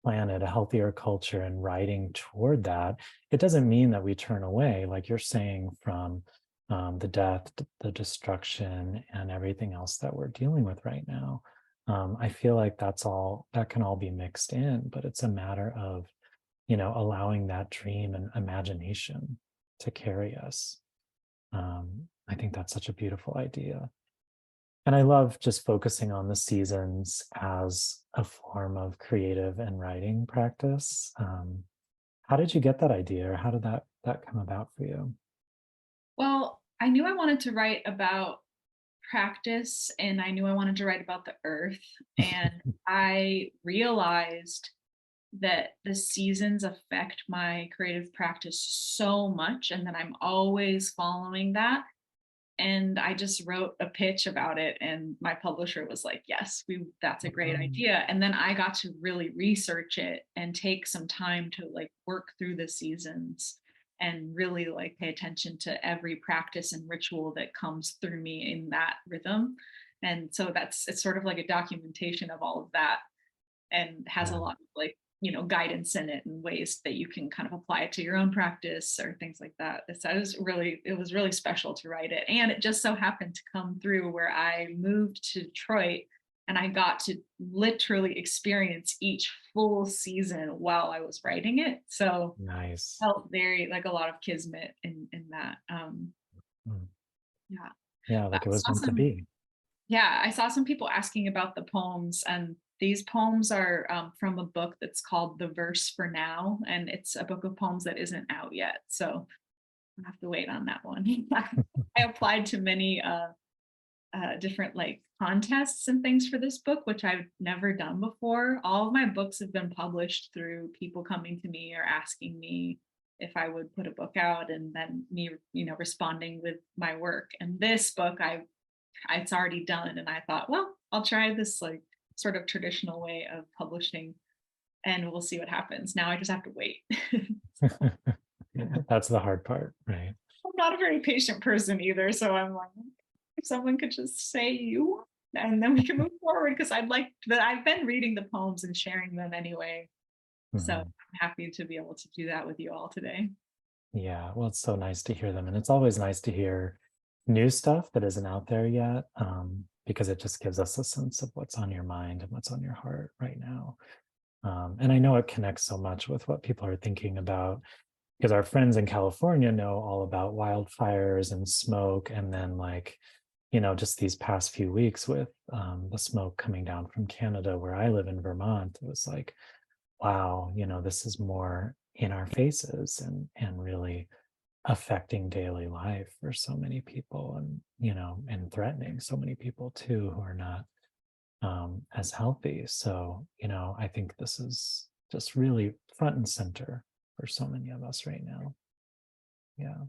Speaker 1: planet, a healthier culture, and writing toward that. It doesn't mean that we turn away, like you're saying, from the death, the destruction, and everything else that we're dealing with right now. I feel like that can all be mixed in, but it's a matter of, allowing that dream and imagination to carry us. I think that's such a beautiful idea. And I love just focusing on the seasons as a form of creative and writing practice. How did you get that idea, or how did that come about for you?
Speaker 2: Well, I knew I wanted to write about practice and I knew I wanted to write about the earth. And I realized that the seasons affect my creative practice so much and that I'm always following that. And I just wrote a pitch about it and my publisher was like, "Yes, we that's a great
Speaker 1: Um,
Speaker 2: idea." And then I got to really research it and take some time to like work through the seasons and really like pay attention to every practice and ritual that comes through me in that rhythm. And so it's sort of like a documentation of all of that and has a
Speaker 1: yeah.
Speaker 2: lot of like guidance in it and ways that you can kind of apply it to your own practice or things like that. It was really special to write it, and it just so happened to come through where I moved to Detroit and I got to literally experience each full season while I was writing it. So
Speaker 1: Nice.
Speaker 2: felt very like a lot of kismet in that.
Speaker 1: Mm.
Speaker 2: Yeah,
Speaker 1: Yeah,
Speaker 2: I
Speaker 1: like it was
Speaker 2: saw
Speaker 1: meant to
Speaker 2: some
Speaker 1: be.
Speaker 2: Yeah, I saw some people asking about the poems, and these poems are from a book that's called The Verse for Now, and it's a book of poems that isn't out yet. So I have to wait on that one. I applied to many different like contests and things for this book, which I've never done before. All of my books have been published through people coming to me or asking me if I would put a book out, and then me, responding with my work. And this book, it's already done, and I thought, well, I'll try this like sort of traditional way of publishing, and we'll see what happens. Now I just have to wait.
Speaker 1: That's the hard part, right?
Speaker 2: I'm not a very patient person either, so I'm like, if someone could just say you, and then we can move forward because I'd like that. I've been reading the poems and sharing them anyway, so
Speaker 1: Mhm.
Speaker 2: I'm happy to be able to do that with you all today.
Speaker 1: Yeah, well, it's so nice to hear them. And it's always nice to hear new stuff that isn't out there yet, because it just gives us a sense of what's on your mind and what's on your heart right now. And I know it connects so much with what people are thinking about, because our friends in California know all about wildfires and smoke. And then, like, just these past few weeks with the smoke coming down from Canada, where I live in Vermont, it was like, wow, this is more in our faces and really affecting daily life for so many people, and and threatening so many people too who are not as healthy. So I think this is just really front and center for so many of us right now. Yeah.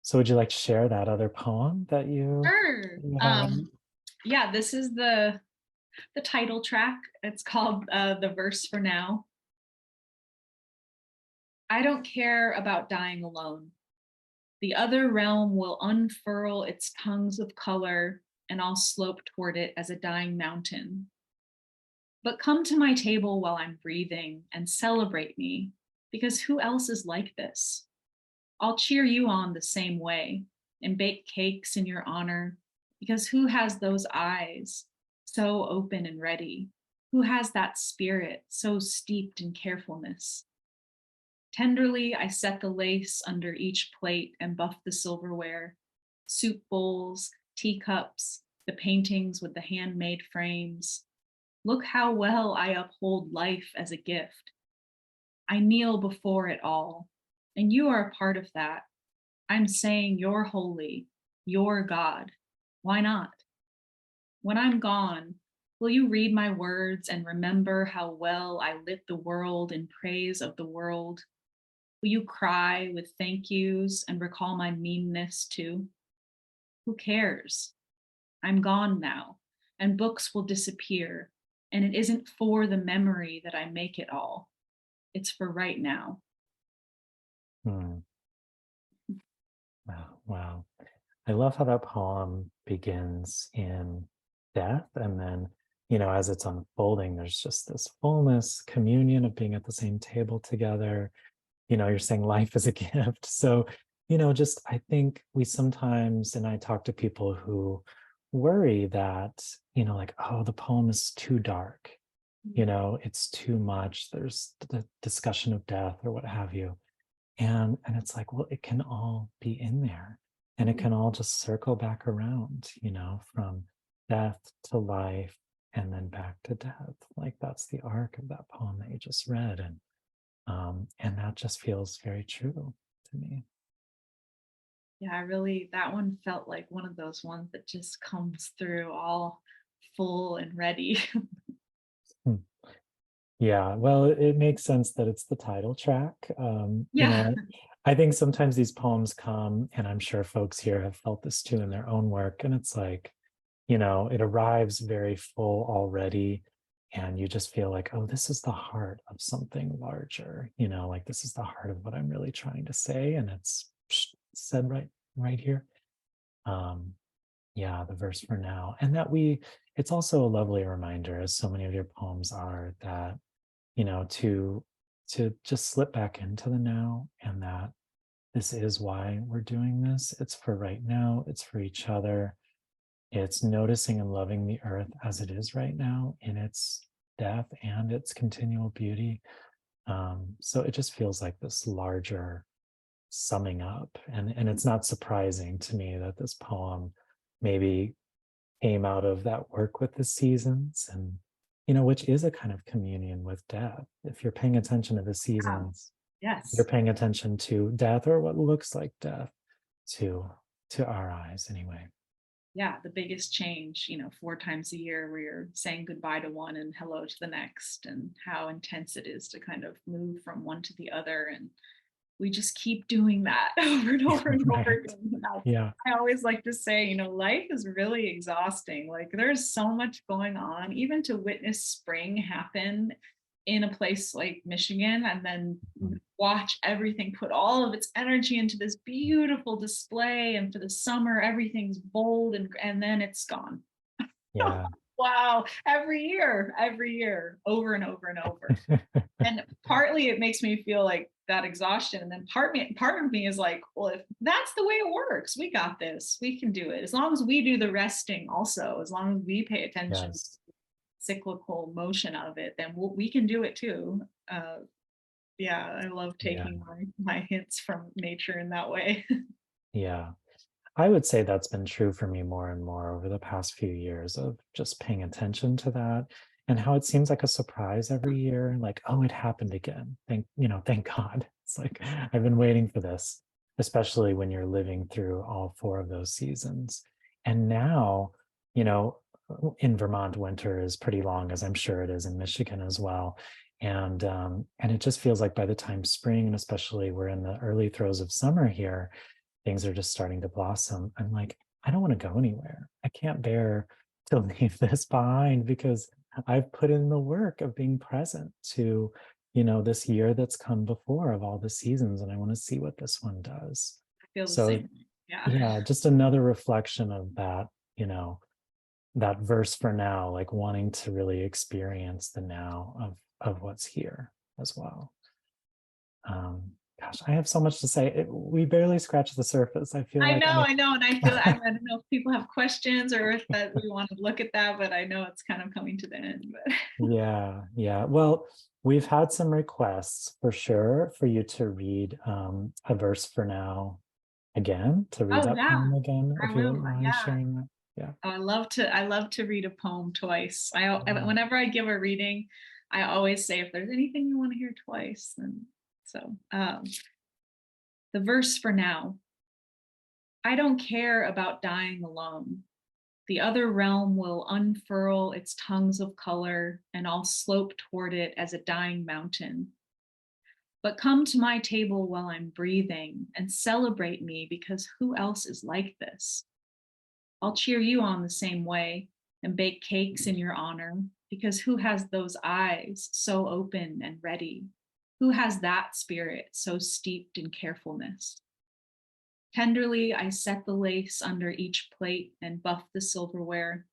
Speaker 1: So would you like to share that other poem
Speaker 2: Sure.
Speaker 1: that you have ready?
Speaker 2: Yeah, this is the title track. It's called The Verse for Now. I don't care about dying alone. The other realm will unfurl its tongues of color, and I'll slope toward it as a dying mountain. But come to my table while I'm breathing and celebrate me, because who else is like this? I'll cheer you on the same way and bake cakes in your honor, because who has those eyes so open and ready? Who has that spirit so steeped in carefulness? Tenderly, I set the lace under each plate and buff the silverware, soup bowls, teacups, the paintings with the handmade frames. Look how well I uphold life as a gift. I kneel before it all, and you are a part of that. I'm saying you're holy, you're God. Why not? When I'm gone, will you read my words and remember how well I lit the world in praise of the world? Will you cry with thank yous and recall my meanness too? Who cares? I'm gone now, and books will disappear. And it isn't for the memory that I make it all, it's for right now.
Speaker 1: Hmm. Wow, wow. I love how that poem begins in death, and then, as it's unfolding, there's just this fullness, communion of being at the same table together. You're saying life is a gift. So just I think we sometimes, and I talk to people who worry that, like, oh, the poem is too dark, it's too much. There's the discussion of death or what have you. And it's like, well, it can all be in there and it
Speaker 2: Mhm.
Speaker 1: can all just circle back around, from death to life and then back to death. Like that's the arc of that poem that you just read. And that just feels very true to me.
Speaker 2: Yeah, I really, that one felt like one of those ones that just comes through all full and ready.
Speaker 1: Hmm. Yeah, well, it makes sense that it's the title track.
Speaker 2: Yeah.
Speaker 1: I think sometimes these poems come, and I'm sure folks here have felt this too in their own work, and it's like, it arrives very full already, and you just feel like, oh, this is the heart of something larger, like this is the heart of what I'm really trying to say, and it's said right here. Um, yeah, the verse for now, and that it's also a lovely reminder, as so many of your poems are, that to just slip back into the now, and that this is why we're doing this. It's for right now, it's for each other. It's noticing and loving the earth as it is right now in its death and its continual beauty. So it just feels like this larger summing up. And it's not surprising to me that this poem maybe came out of that work with the seasons, and which is a kind of communion with death. If you're paying attention to the
Speaker 2: Wow.
Speaker 1: seasons, you're
Speaker 2: Yes.
Speaker 1: paying attention to death, or what looks like death to to our eyes anyway.
Speaker 2: Yeah, the biggest change, 4 times a year where you're saying goodbye to one and hello to the next, and how intense it is to kind of move from one to the other. And we just keep doing that over and over and over
Speaker 1: Right.
Speaker 2: again.
Speaker 1: Yeah.
Speaker 2: I always like to say, life is really exhausting. Like there's so much going on, even to witness spring happen in a place like Michigan, and then
Speaker 1: Mhm.
Speaker 2: watch everything put all of its energy into this beautiful display. And for the summer, everything's bold, and then it's gone.
Speaker 1: Yeah.
Speaker 2: Wow. Every year, over and over and over. And partly it makes me feel like that exhaustion, and then part of me is like, well, if that's the way it works, we got this, we can do it, as long as we do the resting also, as long as we pay attention to
Speaker 1: Yes.
Speaker 2: the cyclical motion of it, then we can do it too. uh yeah, I love
Speaker 1: Yeah.
Speaker 2: taking my hints from nature in that way.
Speaker 1: Yeah. I would say that's been true for me more and more over the past few years, of just paying attention to that, and how it seems like a surprise every year. Like, oh, it happened again. Thank God. It's like I've been waiting for this, especially when you're living through all four of those seasons. And now, you know, in Vermont, winter is pretty long, as I'm sure it is in Michigan as well. And it just feels like by the time spring, and especially we're in the early throes of summer here, things are just starting to blossom. I'm like, I don't want to go anywhere. I can't bear to leave this behind, because I've put in the work of being present to, this year that's come before of all the seasons, and I want to see what this one does.
Speaker 2: I feel the
Speaker 1: So,
Speaker 2: same way. Yeah.
Speaker 1: yeah, just another reflection of that, that verse for now, like wanting to really experience the now of what's here as well. Gosh, I have so much to say. We barely scratched the surface. I feel like
Speaker 2: I know, and I don't know if people have questions or if that we want to look at that, but I know it's kind of coming to the end. But
Speaker 1: yeah, yeah. Well, we've had some requests for sure for you to read a verse for now again, to read
Speaker 2: oh
Speaker 1: that
Speaker 2: yeah,
Speaker 1: poem again,
Speaker 2: I
Speaker 1: if you
Speaker 2: will.
Speaker 1: wouldn't mind
Speaker 2: Yeah.
Speaker 1: sharing that. Yeah.
Speaker 2: Oh, I love to read a poem twice.
Speaker 1: Mm.
Speaker 2: Whenever I give a reading, I always say if there's anything you want to hear twice, then so the verse for now. I don't care about dying alone. The other realm will unfurl its tongues of color, and I'll slope toward it as a dying mountain. But come to my table while I'm breathing and celebrate me, because who else is like this? I'll cheer you on the same way and bake cakes in your honor, because who has those eyes so open and ready? Who has that spirit so steeped in carefulness? Tenderly, I set the lace under each plate and buff the silverware,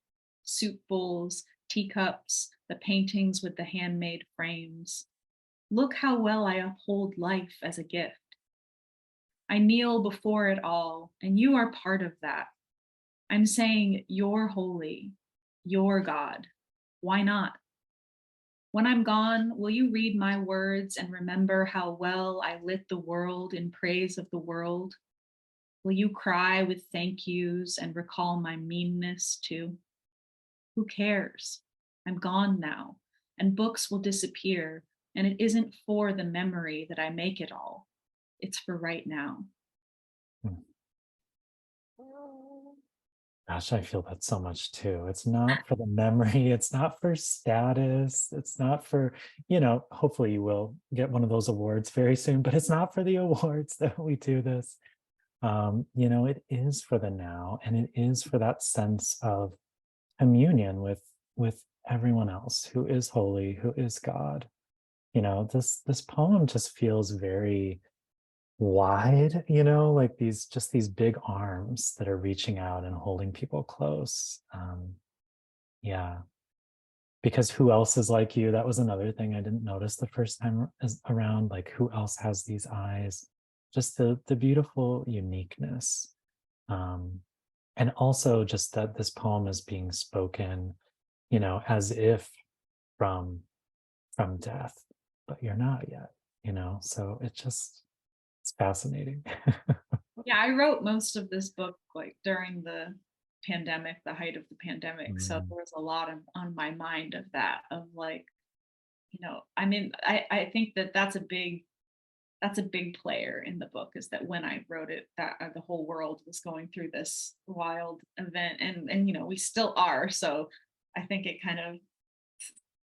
Speaker 2: soup bowls, teacups, the paintings with the handmade frames. Look how well I uphold life as a gift. I kneel before it all, and you are part of that. I'm saying you're holy, you're God. Why not? When I'm gone, will you read my words and remember how well I lit the world in praise of the world? Will you cry with thank yous and recall my meanness too? Who cares? I'm gone now, and books will disappear, and it isn't for the memory that I make it all. It's for right now.
Speaker 1: Mm. Gosh, I feel that so much too. It's not for the memory, it's not for status, it's not for, hopefully you will get one of those awards very soon, but it's not for the awards that we do this. It is for the now, and it is for that sense of communion with everyone else who is holy, who is God. This poem just feels very wide, like these big arms that are reaching out and holding people close. Yeah, because who else is like you? That was another thing I didn't notice the first time around. Like, who else has these eyes? Just the beautiful uniqueness, um, and also just that this poem is being spoken, as if from death, but you're not yet. So it's fascinating.
Speaker 2: Yeah, I wrote most of this book like during the pandemic, the height of the pandemic. So
Speaker 1: Mm,
Speaker 2: there was a lot on my mind of that, of like, I mean, I think that that's a big player in the book, is that when I wrote it, that the whole world was going through this wild event, and we still are. So I think it kind of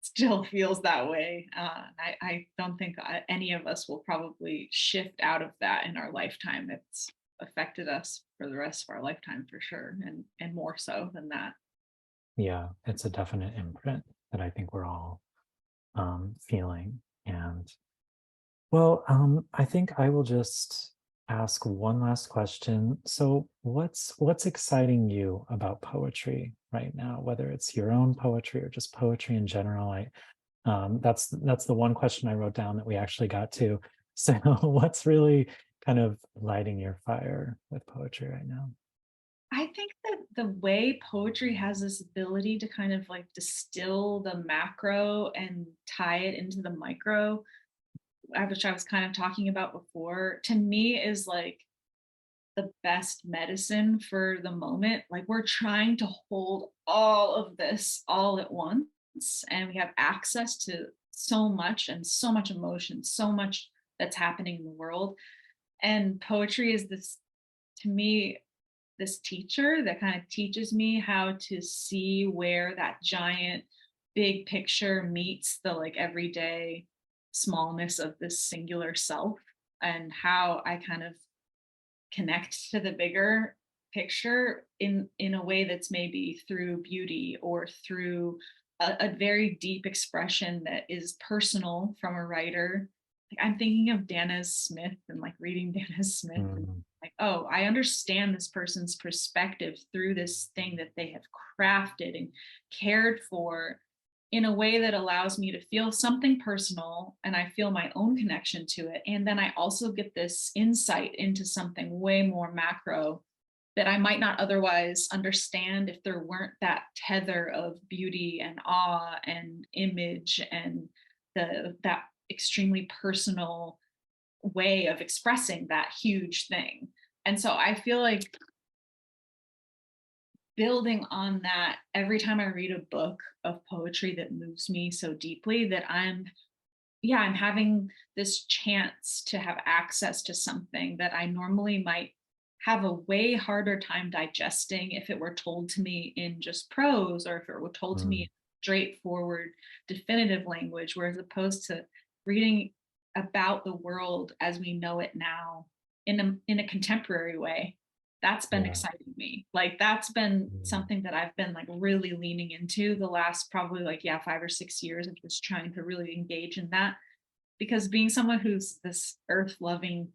Speaker 2: still feels that way. I don't think any of us will probably shift out of that in our lifetime. It's affected us for the rest of our lifetime for sure, and more so than that.
Speaker 1: yeah, it's a definite imprint that I think we're all feeling. And well, I think I will just ask one last question. So, what's exciting you about poetry right now? Whether it's your own poetry or just poetry in general. That's the one question I wrote down that we actually got to. So, what's really kind of lighting your fire with poetry right now?
Speaker 2: I think that the way poetry has this ability to kind of like distill the macro and tie it into the micro, which I was kind of talking about before, to me is like the best medicine for the moment. Like, we're trying to hold all of this all at once, and we have access to so much and so much emotion, so much that's happening in the world. And poetry is this, to me, this teacher that kind of teaches me how to see where that giant big picture meets the like everyday smallness of this singular self, and how I kind of connect to the bigger picture in a way that's maybe through beauty or through a very deep expression that is personal from a writer. Like, I'm thinking of Dana Smith and like reading Dana Smith, and
Speaker 1: Mm,
Speaker 2: like, oh, I understand this person's perspective through this thing that they have crafted and cared for in a way that allows me to feel something personal, and I feel my own connection to it. And then I also get this insight into something way more macro that I might not otherwise understand if there weren't that tether of beauty and awe and image and that extremely personal way of expressing that huge thing. And so I feel like building on that, every time I read a book of poetry that moves me so deeply, that I'm having this chance to have access to something that I normally might have a way harder time digesting if it were told to me in just prose, or if it were told to me
Speaker 1: mm,
Speaker 2: in straightforward, definitive language, whereas opposed to reading about the world as we know it now in a contemporary way. That's been
Speaker 1: yeah.
Speaker 2: exciting me. Like, that's been
Speaker 1: Mm,
Speaker 2: something that I've been like really leaning into the last probably like, yeah, 5 or 6 years of just trying to really engage in that. Because being someone who's this earth loving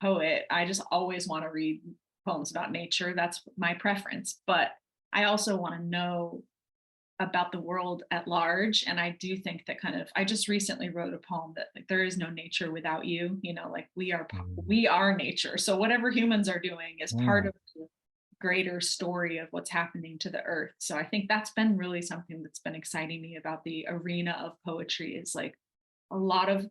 Speaker 2: poet, I just always want to read poems about nature. That's my preference. But I also want to know about the world at large. And I do think that kind of, I just recently wrote a poem that like there is no nature without you, like
Speaker 1: Mm,
Speaker 2: we are nature. So whatever humans are doing is part
Speaker 1: mm,
Speaker 2: of the greater story of what's happening to the earth. So I think that's been really something that's been exciting me about the arena of poetry is like a lot of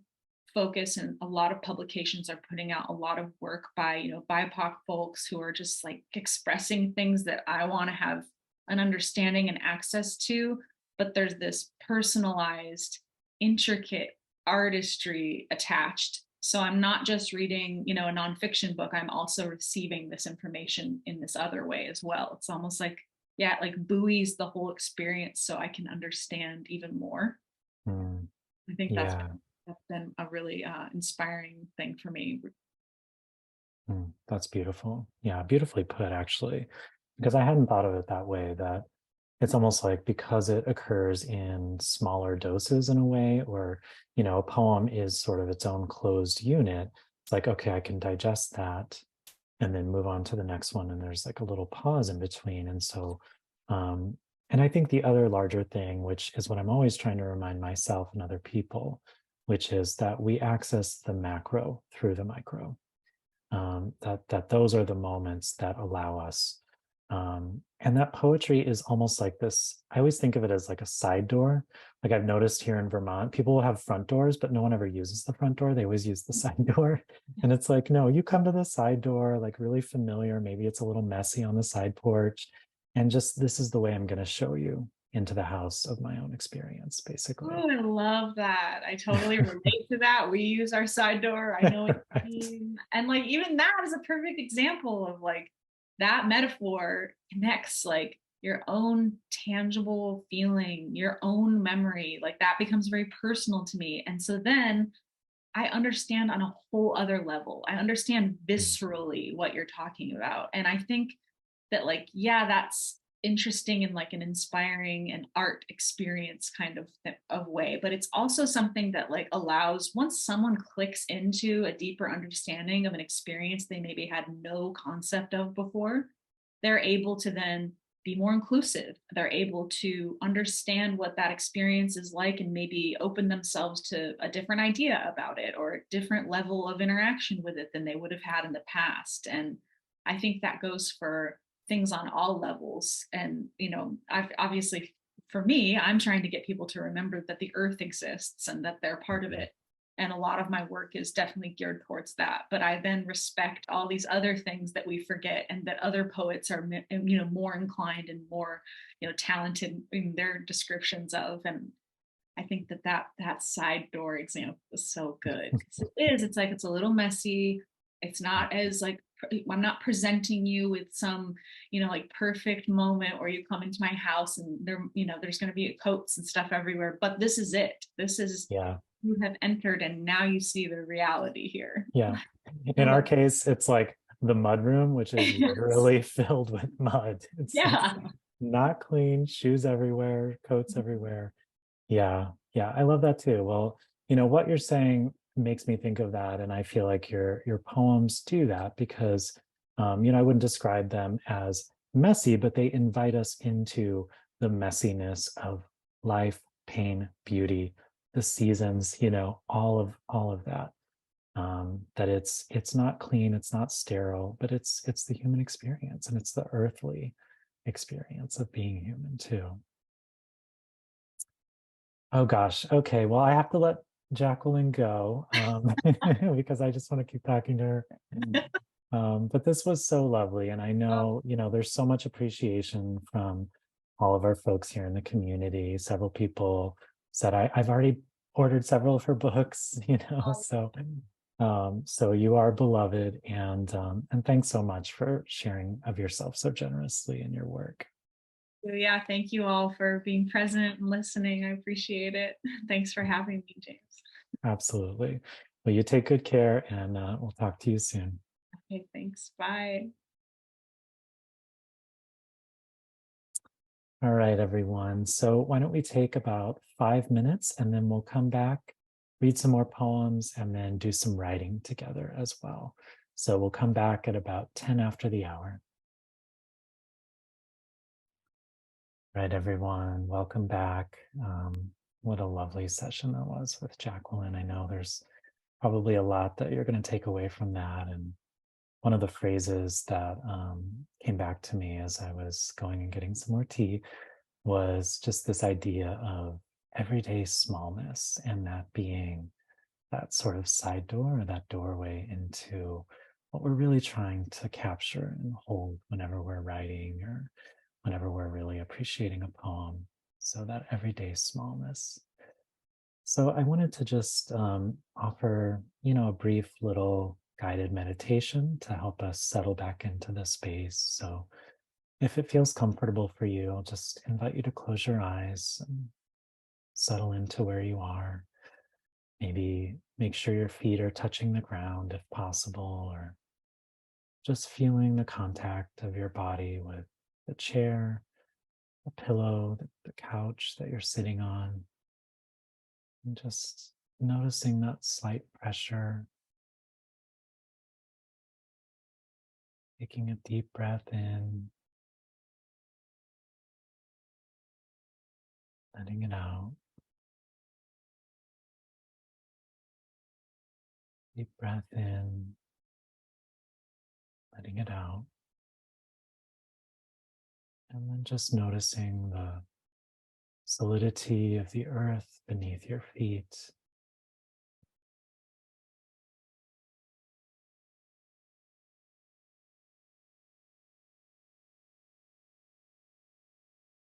Speaker 2: focus and a lot of publications are putting out a lot of work by BIPOC folks who are just like expressing things that I want to have an understanding and access to, but there's this personalized intricate artistry attached, so I'm not just reading a nonfiction book, I'm also receiving this information in this other way as well. It's almost like, yeah, it like buoys the whole experience so I can understand even more.
Speaker 1: mm.
Speaker 2: I think
Speaker 1: Yeah.
Speaker 2: that's been a really inspiring thing for me.
Speaker 1: That's beautiful. Yeah, beautifully put, actually, because I hadn't thought of it that way, that it's almost like because it occurs in smaller doses in a way, or, a poem is sort of its own closed unit. It's like, okay, I can digest that and then move on to the next one. And there's like a little pause in between. And so, um, and I think the other larger thing, which is what I'm always trying to remind myself and other people, which is that we access the macro through the micro, that those are the moments that allow us, and that poetry is almost like this. I always think of it as like a side door. Like I've noticed here in Vermont, people will have front doors, but no one ever uses the front door. They always use the side door. And it's like, no, you come to the side door, like really familiar. Maybe it's a little messy on the side porch. And just this is the way I'm going to show you into the house of my own experience, basically.
Speaker 2: Oh, I love that. I totally relate to that. We use our side door. I know what you
Speaker 1: Right.
Speaker 2: mean. And like even that is a perfect example of like that metaphor connects like your own tangible feeling, your own memory. Like that becomes very personal to me. And so then I understand on a whole other level. I understand
Speaker 1: Mm,
Speaker 2: viscerally what you're talking about. And I think that like, yeah, that's interesting and like an inspiring and art experience kind of way, but it's also something that like allows once someone clicks into a deeper understanding of an experience they maybe had no concept of before, they're able to then be more inclusive. They're able to understand what that experience is like and maybe open themselves to a different idea about it or a different level of interaction with it than they would have had in the past. And I think that goes for things on all levels. And, I've obviously for me, I'm trying to get people to remember that the earth exists and that they're part of
Speaker 1: mhm,
Speaker 2: it. And a lot of my work is definitely geared towards that. But I then respect all these other things that we forget and that other poets are, more inclined and more, talented in their descriptions of. And I think that side door example is so good because it's like it's a little messy. It's not as like I'm not presenting you with some, like perfect moment where you come into my house and there's going to be coats and stuff everywhere. But this is it. This is
Speaker 1: yeah.
Speaker 2: you have entered and now you see the reality here.
Speaker 1: Yeah.
Speaker 2: I
Speaker 1: In our
Speaker 2: love
Speaker 1: case, it's like the mud room, which is
Speaker 2: yes.
Speaker 1: literally filled with mud. It's
Speaker 2: Yeah.
Speaker 1: not clean, shoes everywhere, coats everywhere. Yeah. Yeah. I love that too. Well, what you're saying makes me think of that. And I feel like your poems do that because I wouldn't describe them as messy, but they invite us into the messiness of life, pain, beauty, the seasons, all of that, that it's not clean, it's not sterile, but it's the human experience, and it's the earthly experience of being human too. Oh gosh, okay, well, I have to let Jacqueline go, because I just want to keep talking to her. But this was so lovely, and I know, there's so much appreciation from all of our folks here in the community. Several people said I've already ordered several of her books, so you are beloved, and thanks so much for sharing of yourself so generously in your work.
Speaker 2: So yeah, thank you all for being present and listening. I appreciate it. Thanks for having me, James.
Speaker 1: Absolutely. Well, you take good care, and we'll talk to you soon.
Speaker 2: Okay, thanks. Bye.
Speaker 1: All right, everyone. So why don't we take about 5 minutes, and then we'll come back, read some more poems, and then do some writing together as well. So we'll come back at about 10 after the hour. Right, everyone, welcome back. What a lovely session that was with Jacqueline. I know there's probably a lot that you're going to take away from that. And one of the phrases that came back to me as I was going and getting some more tea was just this idea of everyday smallness and that being that sort of side door or that doorway into what we're really trying to capture and hold whenever we're writing or whenever we're really appreciating a poem. So that everyday smallness. So I wanted to just offer, a brief little guided meditation to help us settle back into the space. So if it feels comfortable for you, I'll just invite you to close your eyes and settle into where you are. Maybe make sure your feet are touching the ground if possible, or just feeling the contact of your body with the chair, the pillow, the couch that you're sitting on, and just noticing that slight pressure, taking a deep breath in, letting it out. Deep breath in, letting it out. And then just noticing the solidity of the earth beneath your feet.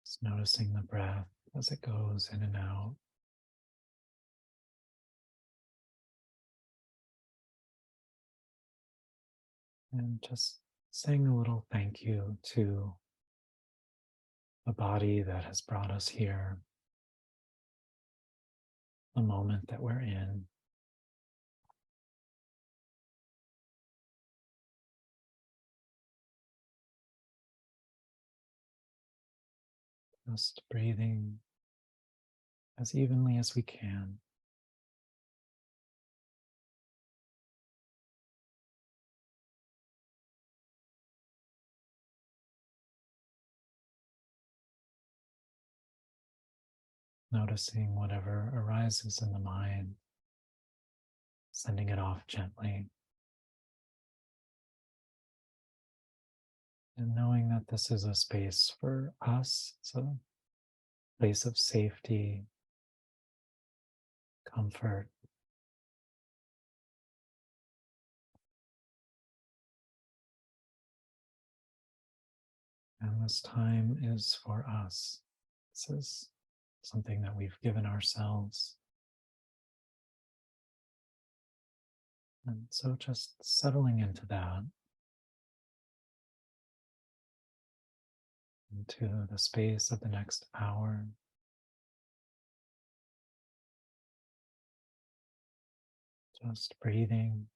Speaker 1: Just noticing the breath as it goes in and out. And just saying a little thank you to the body that has brought us here, the moment that we're in. Just breathing as evenly as we can. Noticing whatever arises in the mind, sending it off gently, and knowing that this is a space for us. It's a place of safety, comfort, and this time is for us. This is something that we've given ourselves. And so just settling into that, into the space of the next hour, just breathing,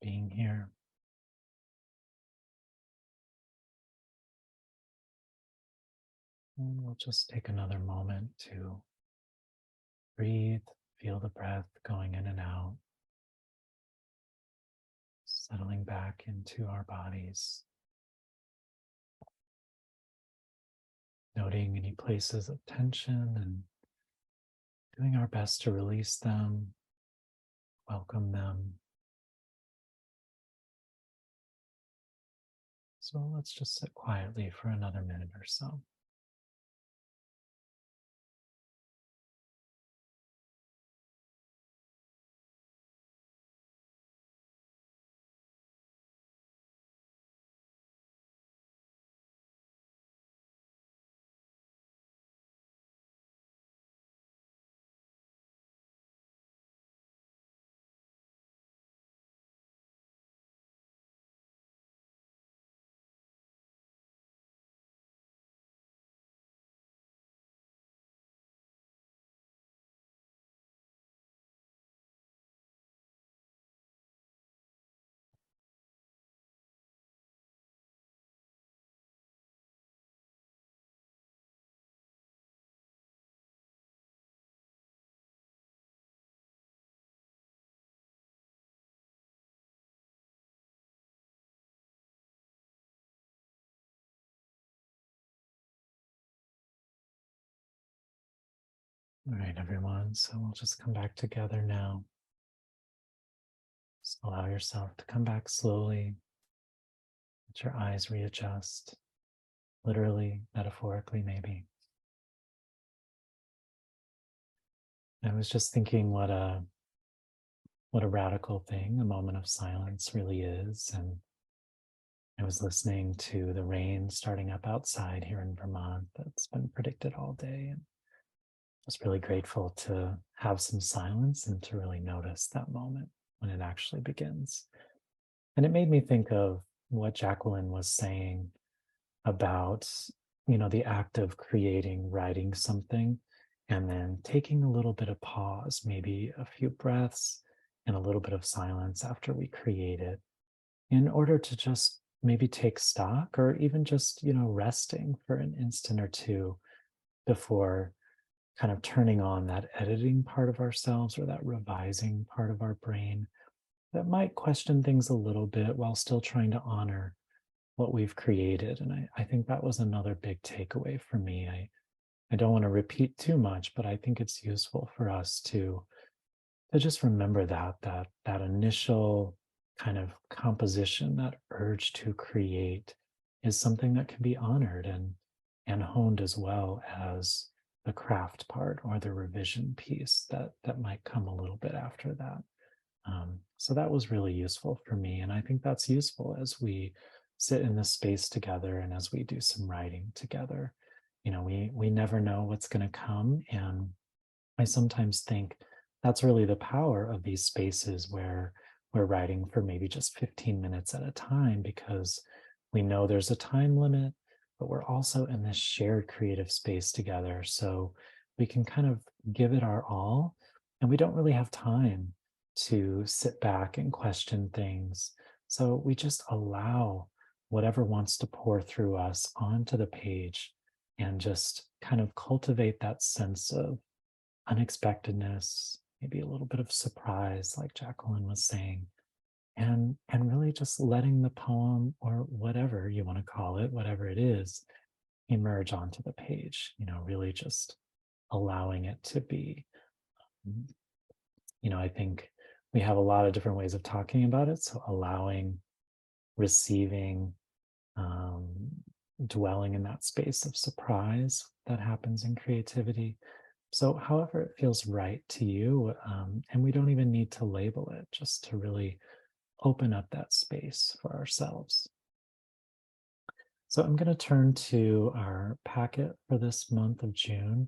Speaker 1: being here. And we'll just take another moment to breathe, feel the breath going in and out, settling back into our bodies, noting any places of tension and doing our best to release them, welcome them. So let's just sit quietly for another minute or so. All right, everyone. So we'll just come back together now. Just allow yourself to come back slowly. Let your eyes readjust, literally, metaphorically, maybe. I was just thinking what a radical thing a moment of silence really is. And I was listening to the rain starting up outside here in Vermont that's been predicted all day. And I was really grateful to have some silence and to really notice that moment when it actually begins. And it made me think of what Jacqueline was saying about, the act of creating, writing something, and then taking a little bit of pause, maybe a few breaths and a little bit of silence after we create it, in order to just maybe take stock or even just, resting for an instant or two before kind of turning on that editing part of ourselves or that revising part of our brain that might question things a little bit while still trying to honor what we've created. And I think that was another big takeaway for me. I don't want to repeat too much, but I think it's useful for us to just remember that initial kind of composition, that urge to create, is something that can be honored and honed, as well as the craft part or the revision piece that might come a little bit after that. So that was really useful for me, and I think that's useful as we sit in this space together and as we do some writing together. We never know what's going to come, and I sometimes think that's really the power of these spaces where we're writing for maybe just 15 minutes at a time, because we know there's a time limit, but we're also in this shared creative space together. So we can kind of give it our all, and we don't really have time to sit back and question things. So we just allow whatever wants to pour through us onto the page and just kind of cultivate that sense of unexpectedness, maybe a little bit of surprise, like Jacqueline was saying, and really just letting the poem, or whatever you want to call it, whatever it is, emerge onto the page. Really just allowing it to be. I think we have a lot of different ways of talking about it. So allowing, receiving, um, dwelling in that space of surprise that happens in creativity. So, however it feels right to you, and we don't even need to label it, just to really open up that space for ourselves. So, I'm going to turn to our packet for this month of June,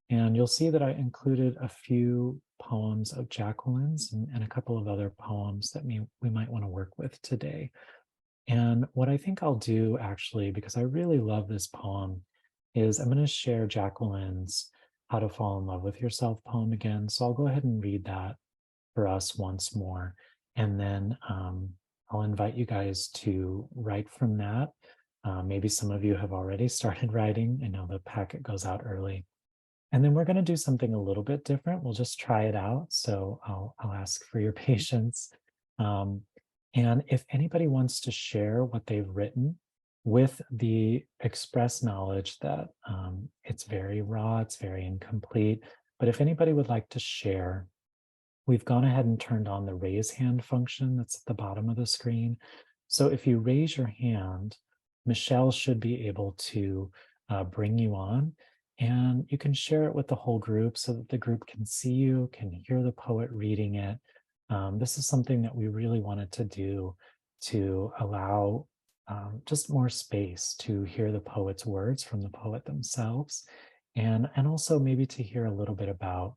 Speaker 1: and you'll see that I included a few poems of Jacqueline's and a couple of other poems that we might want to work with today. And what I think I'll do, actually, because I really love this poem, is I'm going to share Jacqueline's How to Fall in Love with Yourself poem again. So I'll go ahead and read that for us once more. And then I'll invite you guys to write from that. Maybe some of you have already started writing. I know the packet goes out early. And then we're going to do something a little bit different. We'll just try it out. So I'll ask for your patience. Um, and if anybody wants to share what they've written, with the express knowledge that it's very raw, it's very incomplete. But if anybody would like to share, we've gone ahead and turned on the raise hand function that's at the bottom of the screen. So if you raise your hand, Michelle should be able to bring you on, and you can share it with the whole group so that the group can see you, can hear the poet reading it. This is something that we really wanted to do to allow just more space to hear the poet's words from the poet themselves, and also maybe to hear a little bit about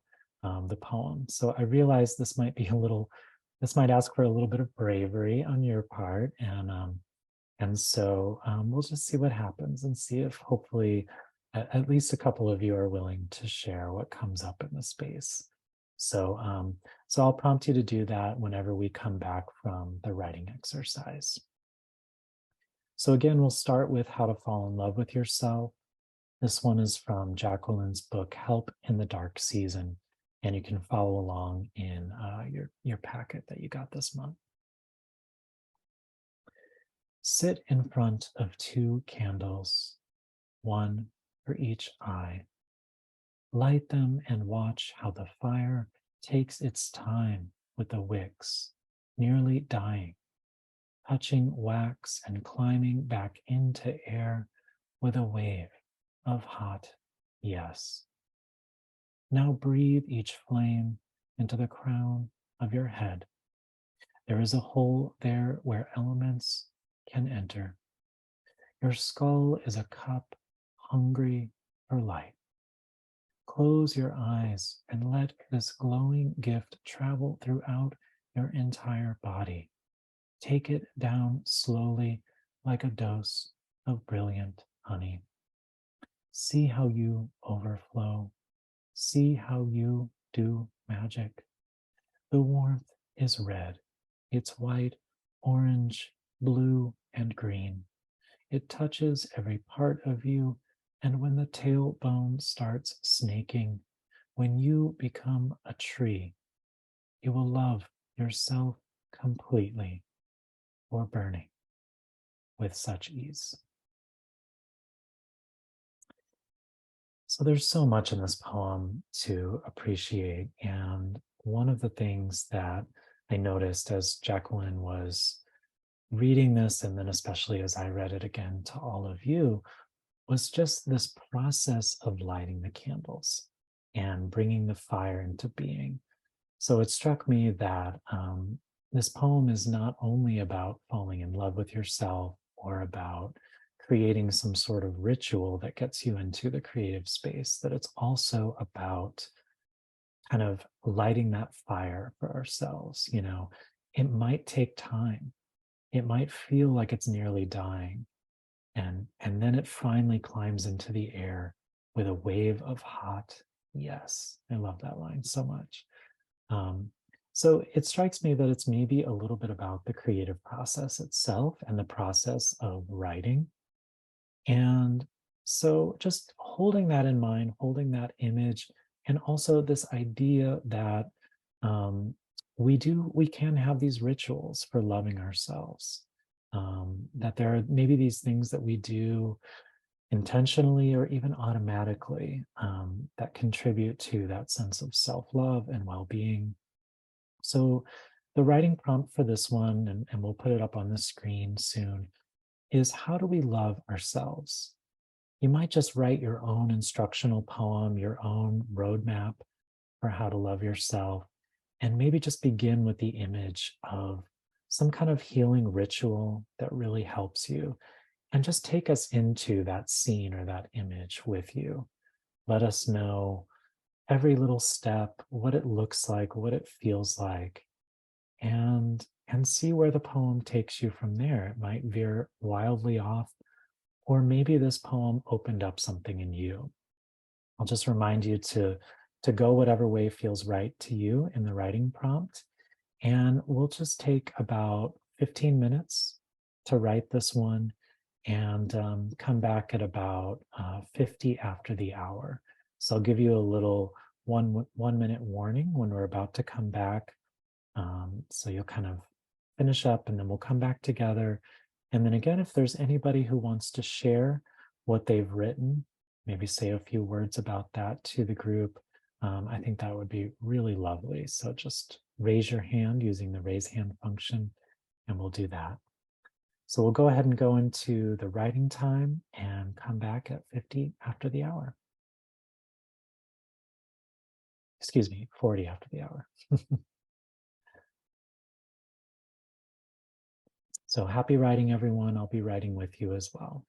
Speaker 1: the poem. So I realize this might ask for a little bit of bravery on your part, and so we'll just see what happens and see if hopefully at least a couple of you are willing to share what comes up in the space. So I'll prompt you to do that whenever we come back from the writing exercise. So again, we'll start with How to Fall in Love with Yourself. This one is from Jacqueline's book, Help in the Dark Season, and you can follow along in your packet that you got this month. Sit in front of two candles, one for each eye. Light them and watch how the fire takes its time with the wicks, nearly dying, touching wax and climbing back into air with a wave of hot yes. Now breathe each flame into the crown of your head. There is a hole there where elements can enter. Your skull is a cup hungry for light. Close your eyes and let this glowing gift travel throughout your entire body. Take it down slowly like a dose of brilliant honey. See how you overflow. See how you do magic. The warmth is red. It's white, orange, blue, and green. It touches every part of you, and when the tailbone starts snaking, when you become a tree, you will love yourself completely for burning with such ease. So there's so much in this poem to appreciate. And one of the things that I noticed as Jacqueline was reading this, and then especially as I read it again to all of you, was just this process of lighting the candles and bringing the fire into being. So it struck me that this poem is not only about falling in love with yourself or about creating some sort of ritual that gets you into the creative space, that it's also about kind of lighting that fire for ourselves. You know, it might take time, it might feel like it's nearly dying, and then it finally climbs into the air with a wave of hot yes. I love that line so much. um, so it strikes me that it's maybe a little bit about the creative process itself and the process of writing. And so just holding that in mind, holding that image, and also this idea that um, we can have these rituals for loving ourselves. That there are maybe these things that we do intentionally or even automatically that contribute to that sense of self-love and well-being. So the writing prompt for this one, and we'll put it up on the screen soon, is how do we love ourselves? You might just write your own instructional poem, your own roadmap for how to love yourself, and maybe just begin with the image of some kind of healing ritual that really helps you. And just take us into that scene or that image with you. Let us know every little step, what it looks like, what it feels like, and see where the poem takes you from there. It might veer wildly off, or maybe this poem opened up something in you. I'll just remind you to go whatever way feels right to you in the writing prompt. And we'll just take about 15 minutes to write this one, and come back at about 50 after the hour. So I'll give you a little 1 minute warning when we're about to come back. So you'll kind of finish up, and then we'll come back together. And then again, if there's anybody who wants to share what they've written, maybe say a few words about that to the group, I think that would be really lovely. So just raise your hand using the raise hand function, and we'll do that. So we'll go ahead and go into the writing time and come back at 50 after the hour. Excuse me, 40 after the hour. So happy writing, everyone. I'll be writing with you as well.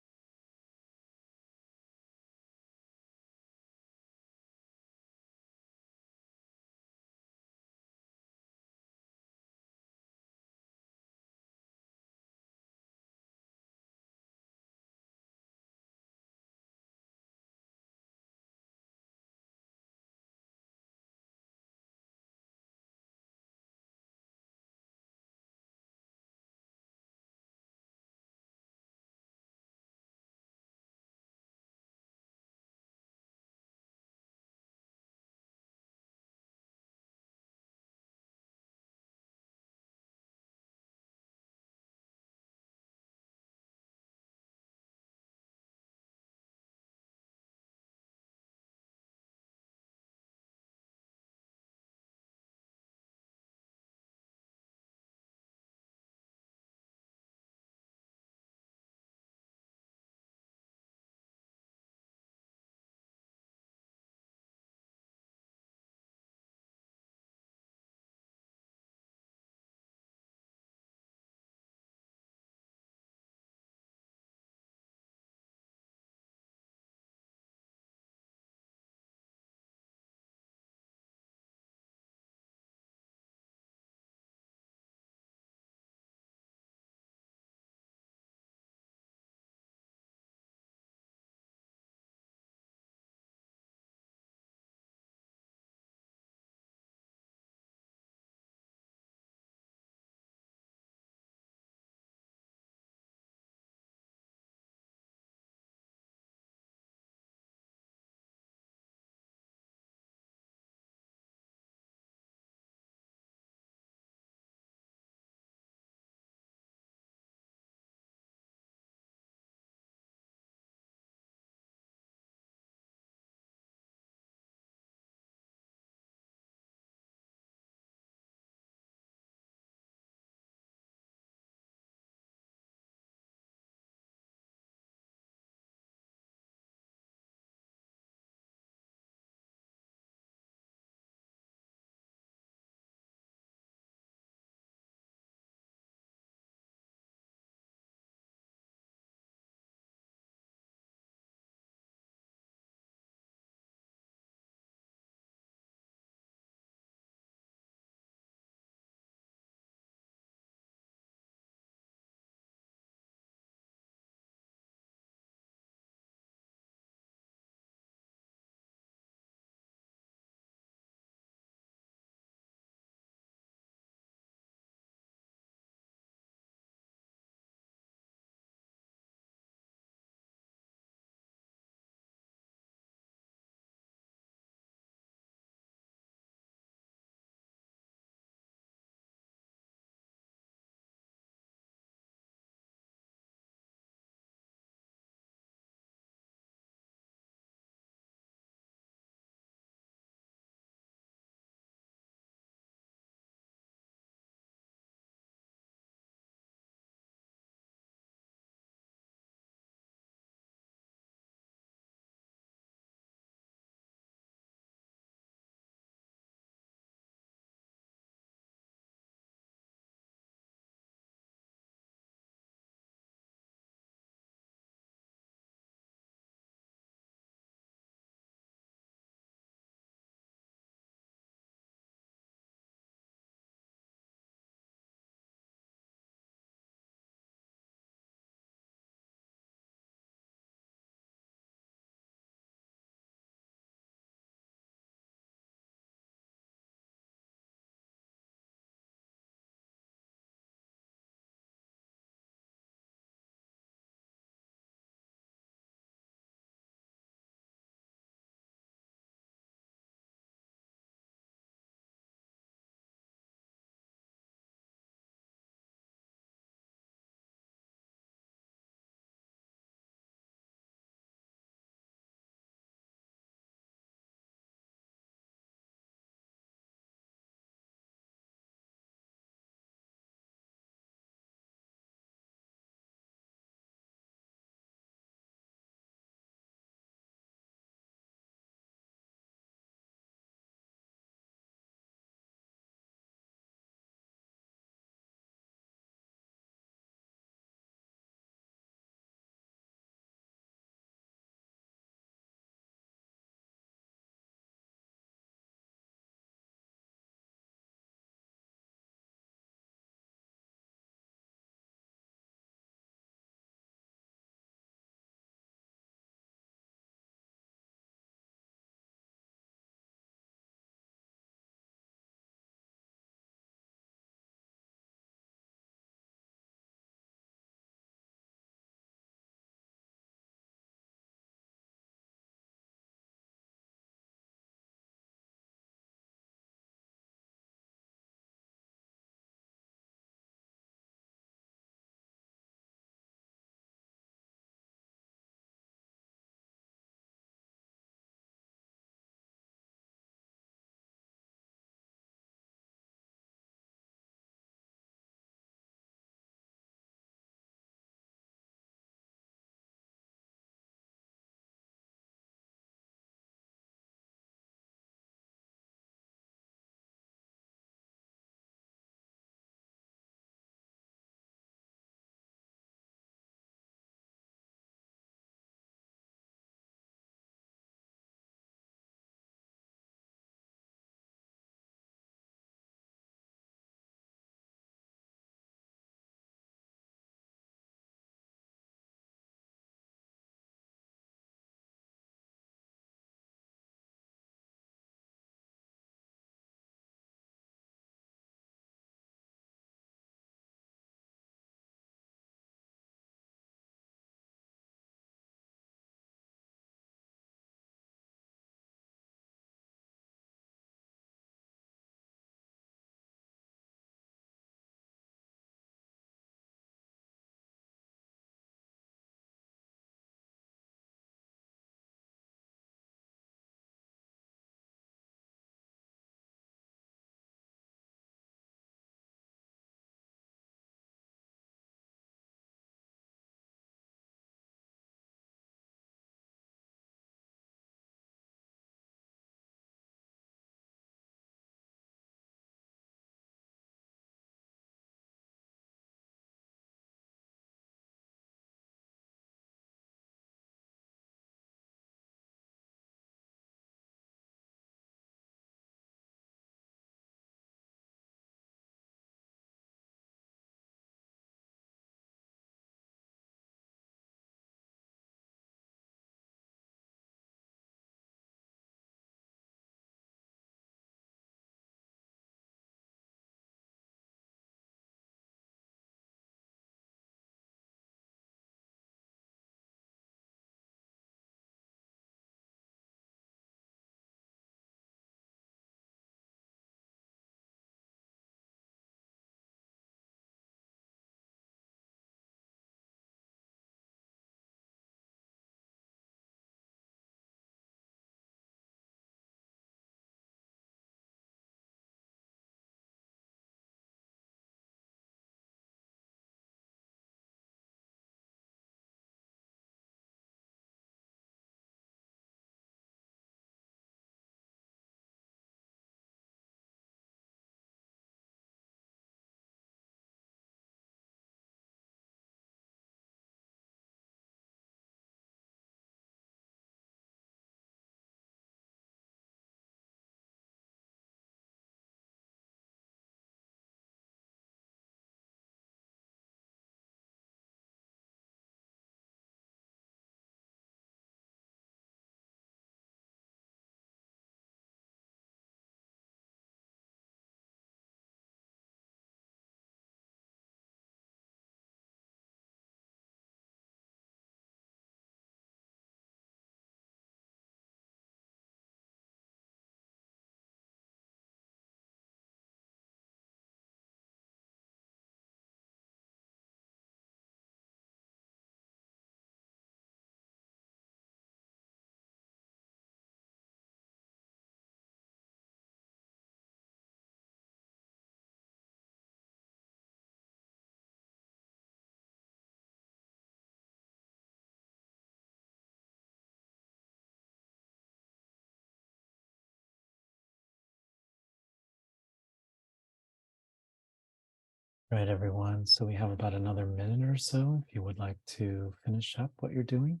Speaker 1: Right, everyone. So we have about another minute or so if you would like to finish up what you're doing.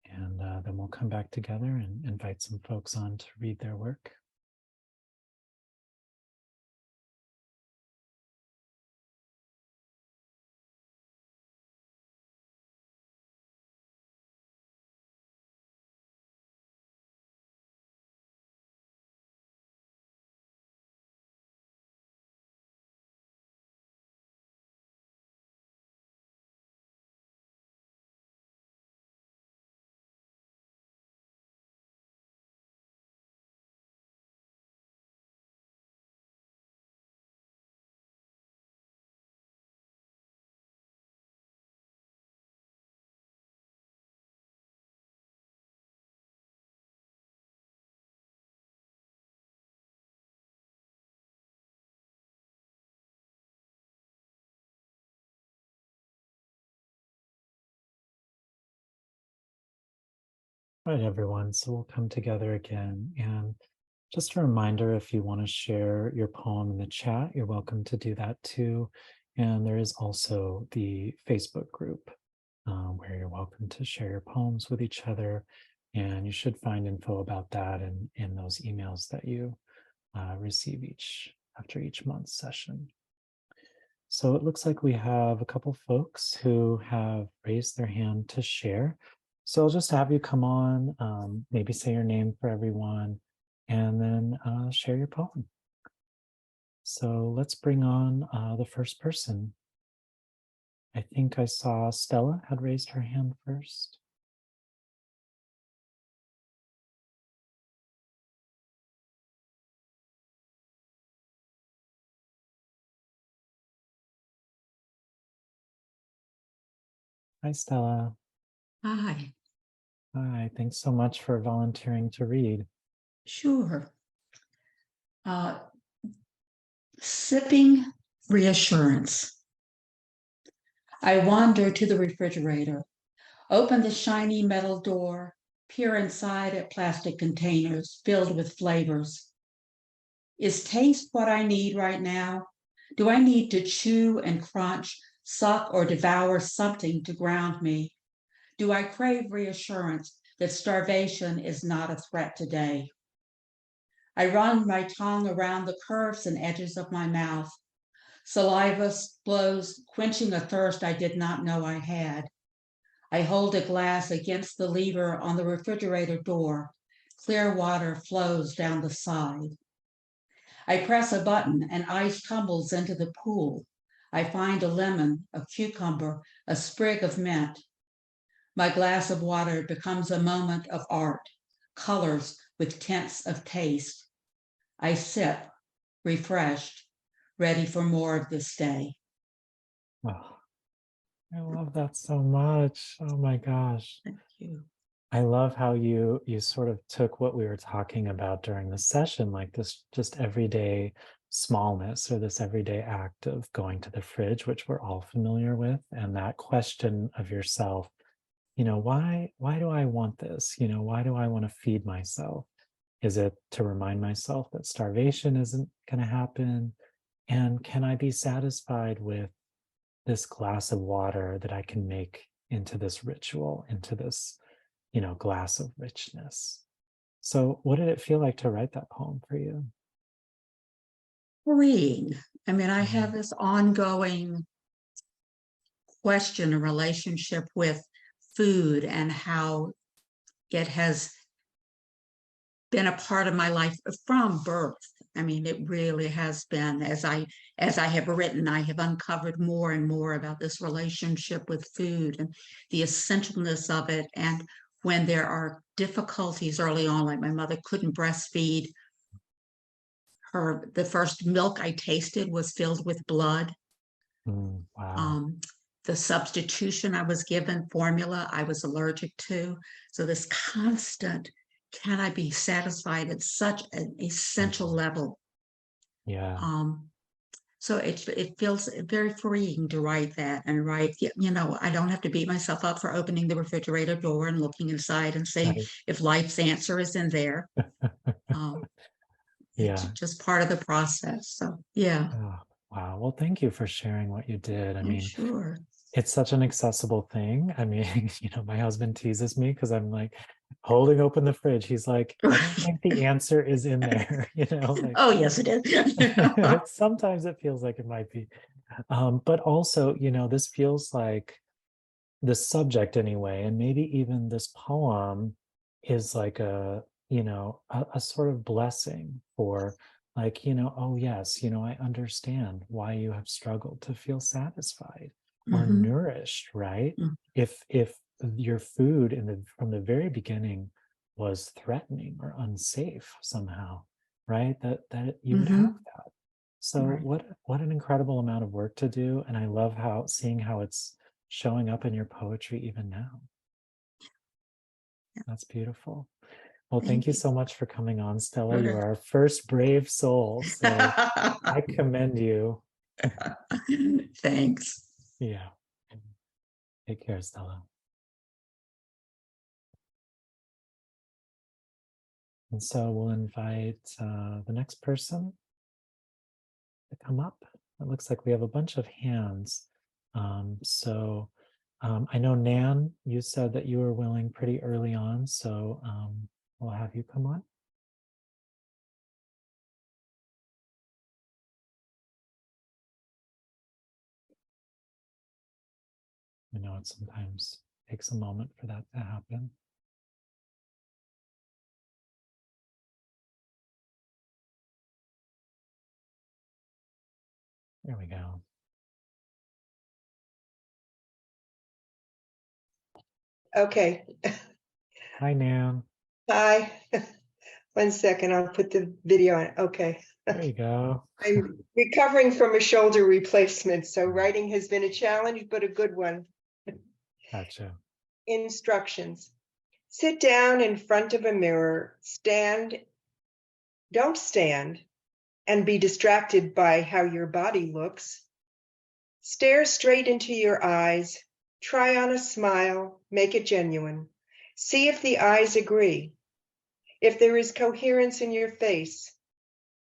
Speaker 1: And then we'll come back together and invite some folks on to read their work. All right, everyone. So we'll come together again. And just a reminder, if you want to share your poem in the chat, you're welcome to do that too. And there is also the Facebook group where you're welcome to share your poems with each other. And you should find info about that in those emails that you receive after each month's session. So it looks like we have a couple folks who have raised their hand to share. So I'll just have you come on, maybe say your name for everyone, and then share your poem. So let's bring on the first person. I think I saw Stella had raised her hand first. Hi, Stella.
Speaker 3: Hi,
Speaker 1: Hi, thanks so much for volunteering to read.
Speaker 3: sure. Uh, Sipping reassurance. I wander to the refrigerator, open the shiny metal door, peer inside at plastic containers filled with flavors. Is taste what I need right now? Do I need to chew and crunch, suck or devour something to ground me? Do I crave reassurance that starvation is not a threat today? I run my tongue around the curves and edges of my mouth. Saliva flows, quenching a thirst I did not know I had. I hold a glass against the lever on the refrigerator door. Clear water flows down the side. I press a button and ice tumbles into the pool. I find a lemon, a cucumber, a sprig of mint. My glass of water becomes a moment of art, colors with tints of taste. I sip, refreshed, ready for more of this day.
Speaker 1: Oh, I love that so much. Oh my gosh.
Speaker 3: Thank you.
Speaker 1: I love how you sort of took what we were talking about during the session, like this just everyday smallness or this everyday act of going to the fridge, which we're all familiar with, and that question of yourself, why do I want this? Why do I want to feed myself? Is it to remind myself that starvation isn't going to happen? And can I be satisfied with this glass of water that I can make into this ritual, into this glass of richness? So, what did it feel like to write that poem for you?
Speaker 3: Freeing. I mean, I have
Speaker 1: Mhm.
Speaker 3: this ongoing question and relationship with food and how it has been a part of my life from birth. I mean, it really has been. As I have written, I have uncovered more and more about this relationship with food and the essentialness of it. And when there are difficulties early on, like my mother couldn't breastfeed, the first milk I tasted was filled with blood.
Speaker 1: Wow.
Speaker 3: Um, the substitution I was given formula I was allergic to. So this constant, can I be satisfied at such an essential
Speaker 1: Mhm.
Speaker 3: level?
Speaker 1: Yeah.
Speaker 3: Um, so it feels very freeing to write that and write, I don't have to beat myself up for opening the refrigerator door and looking inside and seeing
Speaker 1: Right.
Speaker 3: if life's answer is in there. Um, it's
Speaker 1: Yeah.
Speaker 3: just part of the process. So yeah.
Speaker 1: Oh, Wow. Well, thank you for sharing what you did. I
Speaker 3: Yeah,
Speaker 1: mean,
Speaker 3: sure.
Speaker 1: it's such an accessible thing. I mean, my husband teases me because I'm like holding open the fridge. He's like, I don't think the answer is in there, like
Speaker 3: Oh, yes, it is.
Speaker 1: sometimes it feels like it might be. But also, this feels like the subject anyway, and maybe even this poem is like a sort of blessing for like, oh yes, I understand why you have struggled to feel satisfied or
Speaker 3: Mhm.
Speaker 1: nourished, right?
Speaker 3: Mm.
Speaker 1: If your food from the very beginning was threatening or unsafe somehow, right? That you would have
Speaker 3: Mhm.
Speaker 1: that. So
Speaker 3: Right.
Speaker 1: what an incredible amount of work to do. And I love seeing how it's showing up in your poetry even now.
Speaker 3: Yeah.
Speaker 1: That's beautiful. Well, thank
Speaker 3: Thank
Speaker 1: you
Speaker 3: you.
Speaker 1: so much for coming on, Stella. You
Speaker 3: Sure.
Speaker 1: are our first brave soul. So I commend you.
Speaker 3: Thanks.
Speaker 1: Yeah. Take care, Stella. And so we'll invite the next person to come up. It looks like we have a bunch of hands. I know, Nan, you said that you were willing pretty early on. So we'll have you come on. I know it sometimes takes a moment for that to happen. There we go.
Speaker 4: Okay.
Speaker 1: Hi, Nan.
Speaker 4: Hi. 1 second. I'll put the video on. Okay.
Speaker 1: There you go.
Speaker 4: I'm recovering from a shoulder replacement, so writing has been a challenge, but a good one.
Speaker 1: Gotcha.
Speaker 4: Instructions. Sit down in front of a mirror. Don't stand and be distracted by how your body looks. Stare straight into your eyes. Try on a smile. Make it genuine. See if the eyes agree. If there is coherence in your face.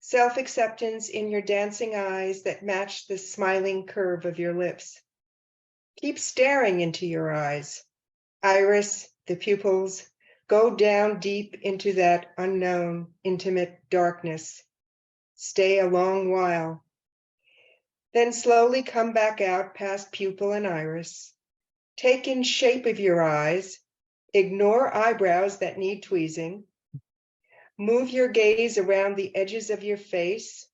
Speaker 4: Self-acceptance in your dancing eyes that match the smiling curve of your lips. Keep staring into your eyes. Iris, the pupils, go down deep into that unknown, intimate darkness. Stay a long while. Then slowly come back out past pupil and iris. Take in shape of your eyes. Ignore eyebrows that need tweezing. Move your gaze around the edges of your face.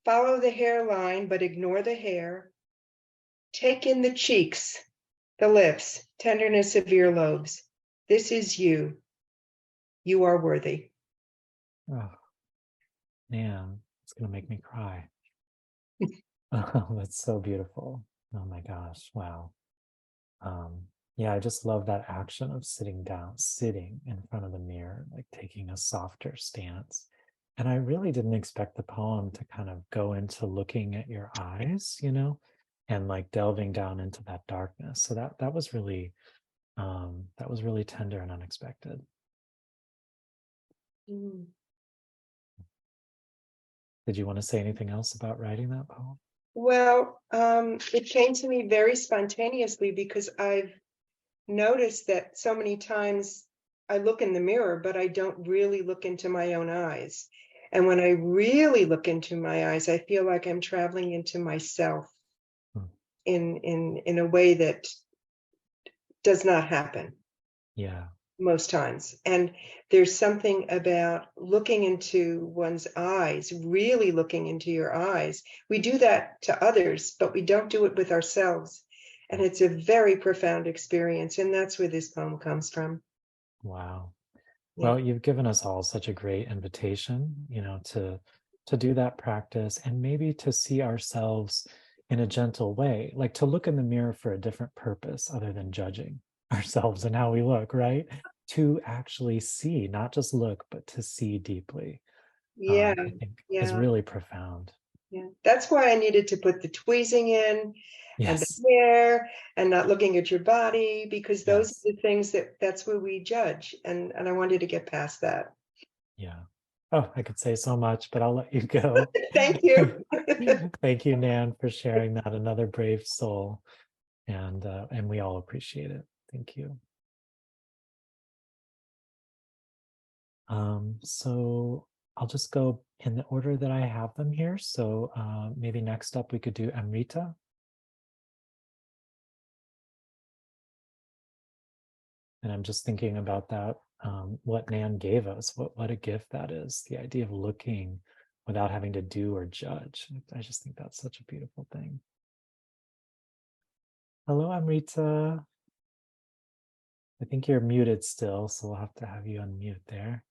Speaker 4: Follow the hairline, but ignore the hair. Take in the cheeks, the lips, tenderness of earlobes. This is you. You are worthy.
Speaker 1: Oh, man, it's going to make me cry. Oh, that's so beautiful. Oh my gosh. Wow. Um, yeah, I just love that action of sitting in front of the mirror, like taking a softer stance. And I really didn't expect the poem to kind of go into looking at your eyes, and like delving down into that darkness. So that was really tender and unexpected.
Speaker 4: Mm.
Speaker 1: Did you want to say anything else about writing that poem?
Speaker 4: Well, it came to me very spontaneously because I've noticed that so many times I look in the mirror, but I don't really look into my own eyes. And when I really look into my eyes, I feel like I'm traveling into myself
Speaker 1: Hmm.
Speaker 4: in a way that does not happen
Speaker 1: Yeah.
Speaker 4: most times. And there's something about looking into one's eyes, really looking into your eyes. We do that to others, but we don't do it with ourselves. And it's a very profound experience. And that's where this poem comes from.
Speaker 1: Wow.
Speaker 4: Yeah.
Speaker 1: Well, you've given us all such a great invitation, to do that practice and maybe to see ourselves in a gentle way, like to look in the mirror for a different purpose other than judging ourselves and how we look, right? To actually see, not just look, but to see deeply,
Speaker 4: Yeah.
Speaker 1: I think is
Speaker 4: Yeah.
Speaker 1: really profound.
Speaker 4: Yeah. That's why I needed to put the tweezing in and the
Speaker 1: Yes.
Speaker 4: hair and not looking at your body, because those
Speaker 1: Yes.
Speaker 4: are the things that's where we judge. And I wanted to get past that.
Speaker 1: Yeah. Oh, I could say so much, but I'll let you go.
Speaker 4: Thank you.
Speaker 1: Thank you, Nan, for sharing that. Another brave soul, and we all appreciate it. Thank you. So I'll just go in the order that I have them here. So maybe next up we could do Amrita. And I'm just thinking about that, what Nan gave us, what a gift that is, the idea of looking without having to do or judge. I just think that's such a beautiful thing. Hello, Amrita. I think you're muted still, so we'll have to have you unmute there.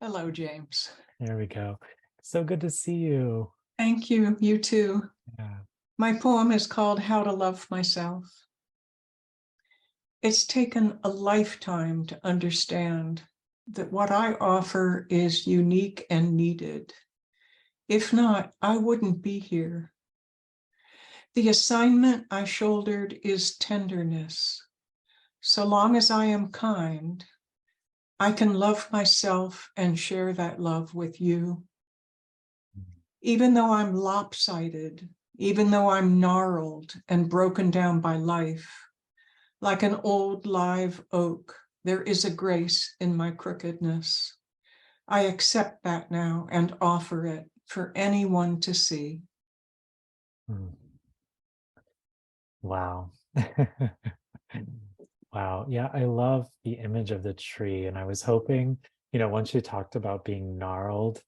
Speaker 5: Hello, James.
Speaker 1: There we go. So good to see you.
Speaker 5: Thank you. You too.
Speaker 1: Yeah.
Speaker 5: My poem is called How to Love Myself. It's taken a lifetime to understand that what I offer is unique and needed. If not, I wouldn't be here. The assignment I shouldered is tenderness. So long as I am kind, I can love myself and share that love with you. Even though I'm lopsided, even though I'm gnarled and broken down by life, like an old live oak, there is a grace in my crookedness. I accept that now and offer it for anyone to see.
Speaker 1: Wow. Wow. Yeah, I love the image of the tree. And I was hoping, once you talked about being gnarled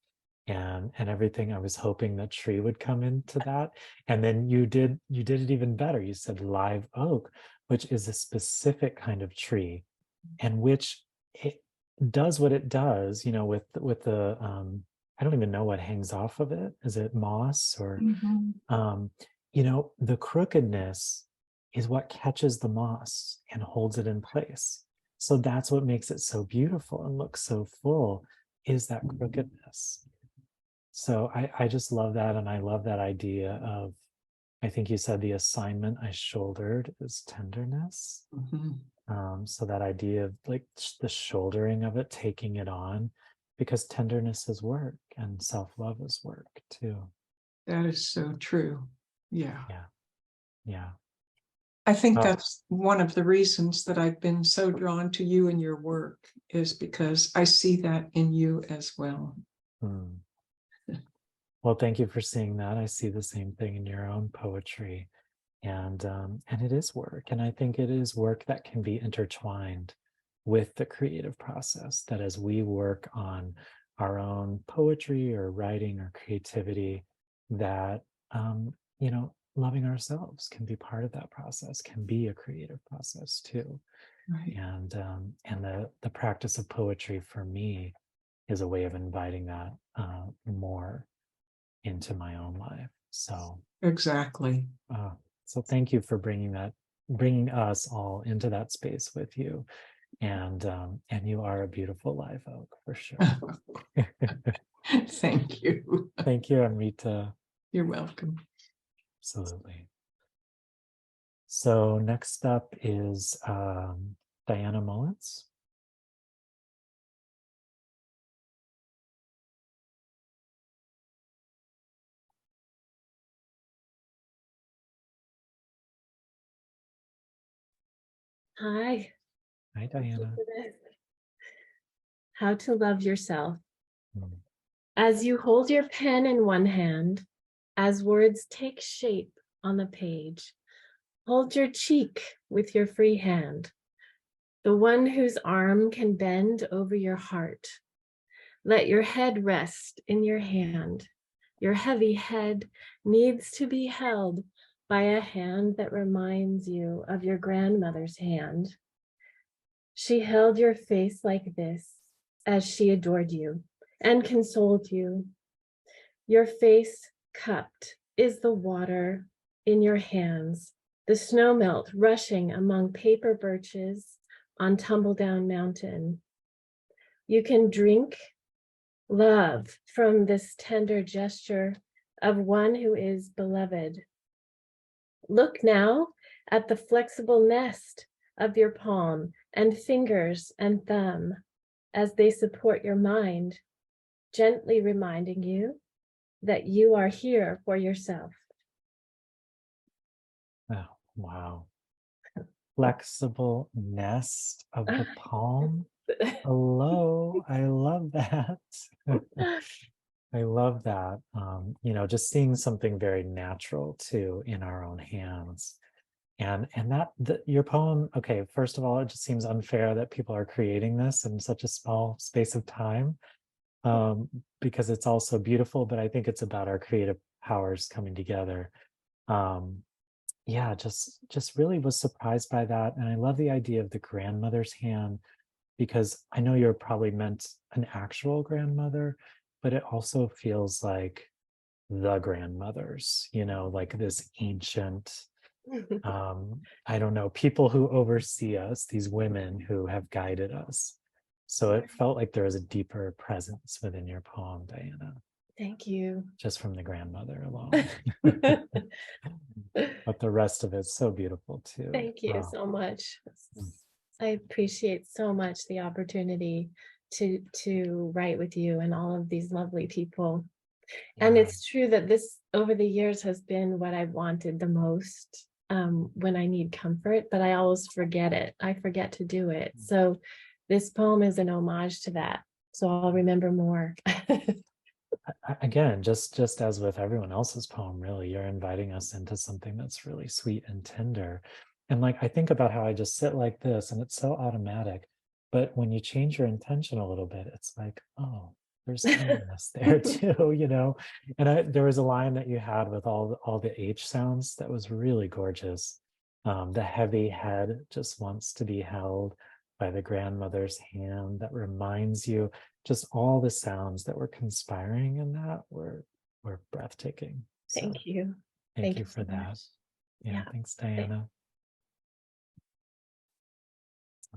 Speaker 1: and everything, I was hoping the tree would come into that. And then you did it even better. You said live oak, which is a specific kind of tree, and which it does what it does, with the I don't even know what hangs off of it. Is it moss or the crookedness is what catches the moss and holds it in place. So that's what makes it so beautiful and looks so full, is that crookedness. So I just love that. And I love that idea of, I think you said the assignment I shouldered is tenderness. So that idea of like the shouldering of it, taking it on, because tenderness is work and self-love is work too.
Speaker 5: That is so true. Yeah.
Speaker 1: Yeah.
Speaker 5: I think that's one of the reasons that I've been so drawn to you and your work, is because I see that in you as well.
Speaker 1: Well, thank you for seeing that. I see the same thing in your own poetry, and it is work, and I think it is work that can be intertwined with the creative process. That as we work on our own poetry or writing or creativity, that loving ourselves can be part of that process, can be a creative process too.
Speaker 5: Right.
Speaker 1: And the practice of poetry for me is a way of inviting that more into my own life. So
Speaker 5: Exactly.
Speaker 1: so thank you for bringing us all into that space with you. And you are a beautiful live oak for sure.
Speaker 5: Thank you.
Speaker 1: Thank you, Amrita.
Speaker 5: You're welcome.
Speaker 1: Absolutely. So next up is Diana Mullins.
Speaker 6: Hi.
Speaker 1: Hi, Diana.
Speaker 6: How to love yourself. As you hold your pen in one hand, as words take shape on the page, hold your cheek with your free hand, the one whose arm can bend over your heart. Let your head rest in your hand. Your heavy head needs to be held by a hand that reminds you of your grandmother's hand. She held your face like this as she adored you and consoled you. Your face cupped is the water in your hands, the snow melt rushing among paper birches on Tumbledown Mountain. You can drink love from this tender gesture of one who is beloved. Look now at the flexible nest of your palm and fingers and thumb. as they support your mind, gently reminding you that you are here for yourself.
Speaker 1: Oh, wow. Flexible nest of the palm. Hello, I love that. I love that. Just seeing something very natural too in our own hands. And your poem, okay, first of all, it just seems unfair that people are creating this in such a small space of time, because it's also beautiful, but I think it's about our creative powers coming together. Um, yeah, just really was surprised by that. And I love the idea of the grandmother's hand, because I know you're probably meant an actual grandmother, but it also feels like the grandmothers, like this ancient, I don't know, people who oversee us, these women who have guided us. So it felt like there was a deeper presence within your poem, Diana,
Speaker 6: Thank you.
Speaker 1: just from the grandmother alone. But the rest of it's so beautiful too.
Speaker 6: Thank you
Speaker 1: Wow.
Speaker 6: so much.
Speaker 1: Mm.
Speaker 6: I appreciate so much the opportunity to write with you and all of these lovely people. And
Speaker 1: Yeah.
Speaker 6: it's true that this over the years has been what I wanted the most, when I need comfort, but I always forget it. I forget to do it. So this poem is an homage to that. So I'll remember more.
Speaker 1: Again, just as with everyone else's poem, really, you're inviting us into something that's really sweet and tender. And like I think about how I just sit like this and it's so automatic, but when you change your intention a little bit, it's like, oh, there's tenderness there too. And there was a line that you had with all the H sounds that was really gorgeous. The heavy head just wants to be held by the grandmother's hand that reminds you. Just all the sounds that were conspiring in that were breathtaking. So
Speaker 6: Thank you.
Speaker 1: thank
Speaker 6: Thank
Speaker 1: you
Speaker 6: you
Speaker 1: for
Speaker 6: so
Speaker 1: that.
Speaker 6: much.
Speaker 1: Yeah,
Speaker 6: Yeah.
Speaker 1: thanks, Diana.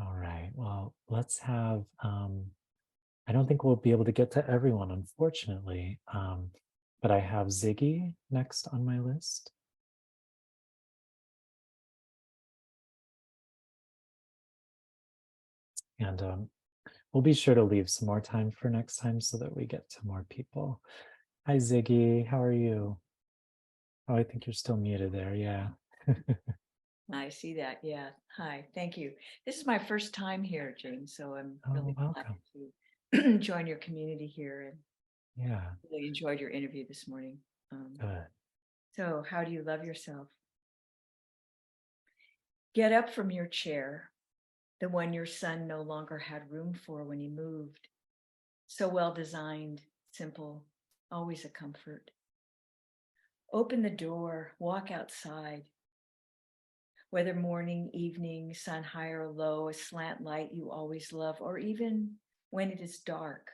Speaker 1: All right. Well, let's have I don't think we'll be able to get to everyone, unfortunately. But I have Ziggy next on my list. And we'll be sure to leave some more time for next time so that we get to more people. Hi, Ziggy. How are you? Oh, I think you're still muted there. Yeah.
Speaker 7: I see that. Yeah. Hi. Thank you. This is my first time here, Jane. So I'm really
Speaker 1: Oh, welcome.
Speaker 7: glad to join your community here and
Speaker 1: Yeah.
Speaker 7: really enjoyed your interview this morning.
Speaker 1: Good.
Speaker 7: So, how do you love yourself? Get up from your chair, the one your son no longer had room for when he moved. So well designed, simple, always a comfort. Open the door, walk outside. Whether morning, evening, sun high or low, a slant light you always love, or even when it is dark,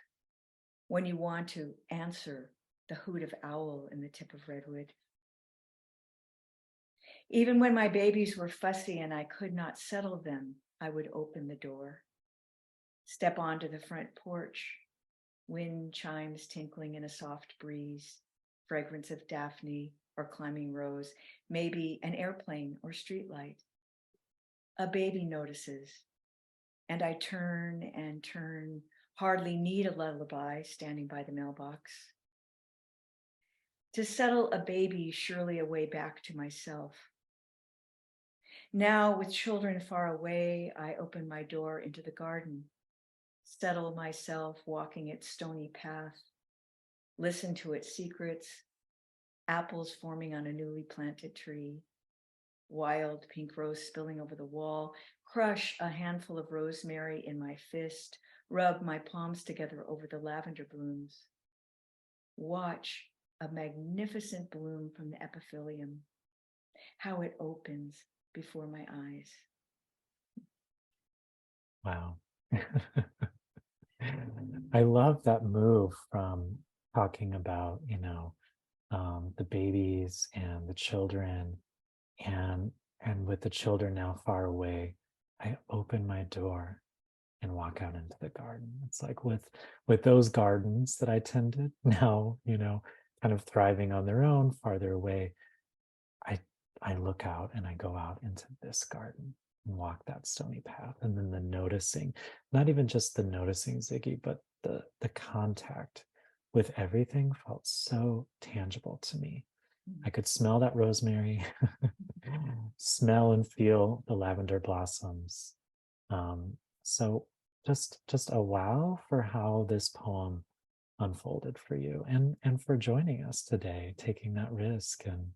Speaker 7: when you want to answer the hoot of owl in the tip of redwood. Even when my babies were fussy and I could not settle them, I would open the door, step onto the front porch, wind chimes tinkling in a soft breeze, fragrance of daphne or climbing rose, maybe an airplane or streetlight. A baby notices, and I turn and turn, hardly need a lullaby standing by the mailbox. To settle a baby, surely a way back to myself. Now, with children far away, I open my door into the garden, settle myself walking its stony path, listen to its secrets, apples forming on a newly planted tree, wild pink rose spilling over the wall, crush a handful of rosemary in my fist, rub my palms together over the lavender blooms, watch a magnificent bloom from the epiphylium, how it opens before my eyes.
Speaker 1: Wow. I love that move from talking about, the babies and the children, and with the children now far away, I open my door and walk out into the garden. It's like with those gardens that I tended now, kind of thriving on their own farther away. I look out and I go out into this garden. and walk that stony path. And then the noticing, not even just the noticing, Ziggy, but the contact with everything felt so tangible to me. I could smell that rosemary, smell and feel the lavender blossoms. So just a wow for how this poem unfolded for you, and for joining us today, taking that risk and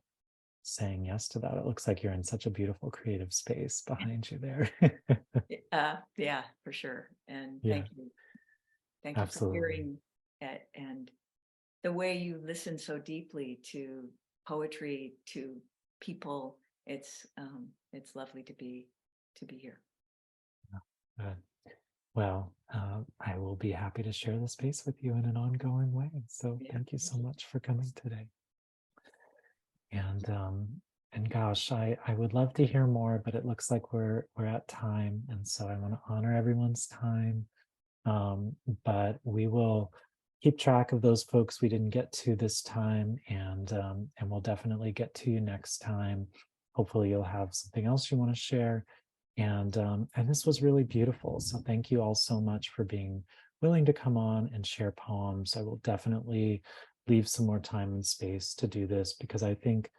Speaker 1: saying yes to that. It looks like you're in such a beautiful creative space behind you there.
Speaker 7: Yeah, for sure. And
Speaker 1: Yeah,
Speaker 7: thank you for
Speaker 1: absolutely.
Speaker 7: hearing it, and the way you listen so deeply to poetry, to people. It's lovely to be here.
Speaker 1: Good. Well, I will be happy to share the space with you in an ongoing way. So
Speaker 7: Yeah,
Speaker 1: thank you
Speaker 7: thank
Speaker 1: so much for coming today. And gosh, I would love to hear more, but it looks like we're at time, and so I want to honor everyone's time. But we will keep track of those folks we didn't get to this time, and we'll definitely get to you next time. Hopefully, you'll have something else you want to share, and this was really beautiful. So thank you all so much for being willing to come on and share poems. I will definitely leave some more time and space to do this, because I think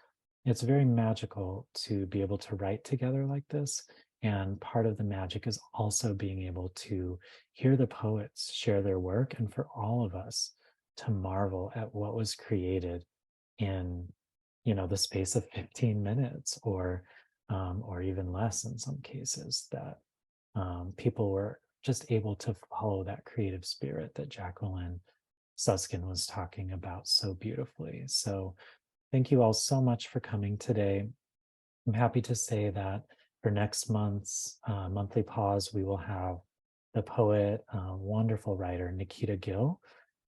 Speaker 1: it's very magical to be able to write together like this. And part of the magic is also being able to hear the poets share their work, and for all of us to marvel at what was created in, the space of 15 minutes, or even less in some cases, that people were just able to follow that creative spirit that Jacqueline Suskin was talking about so beautifully. So thank you all so much for coming today. I'm happy to say that for next month's monthly pause, we will have the poet, wonderful writer, Nikita Gill,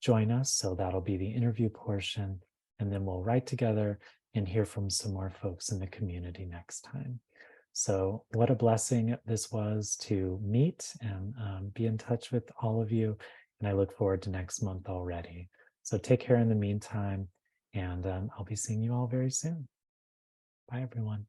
Speaker 1: join us. So that'll be the interview portion. And then we'll write together and hear from some more folks in the community next time. So, what a blessing this was to meet and be in touch with all of you. And I look forward to next month already. So, take care in the meantime. And I'll be seeing you all very soon. Bye, everyone.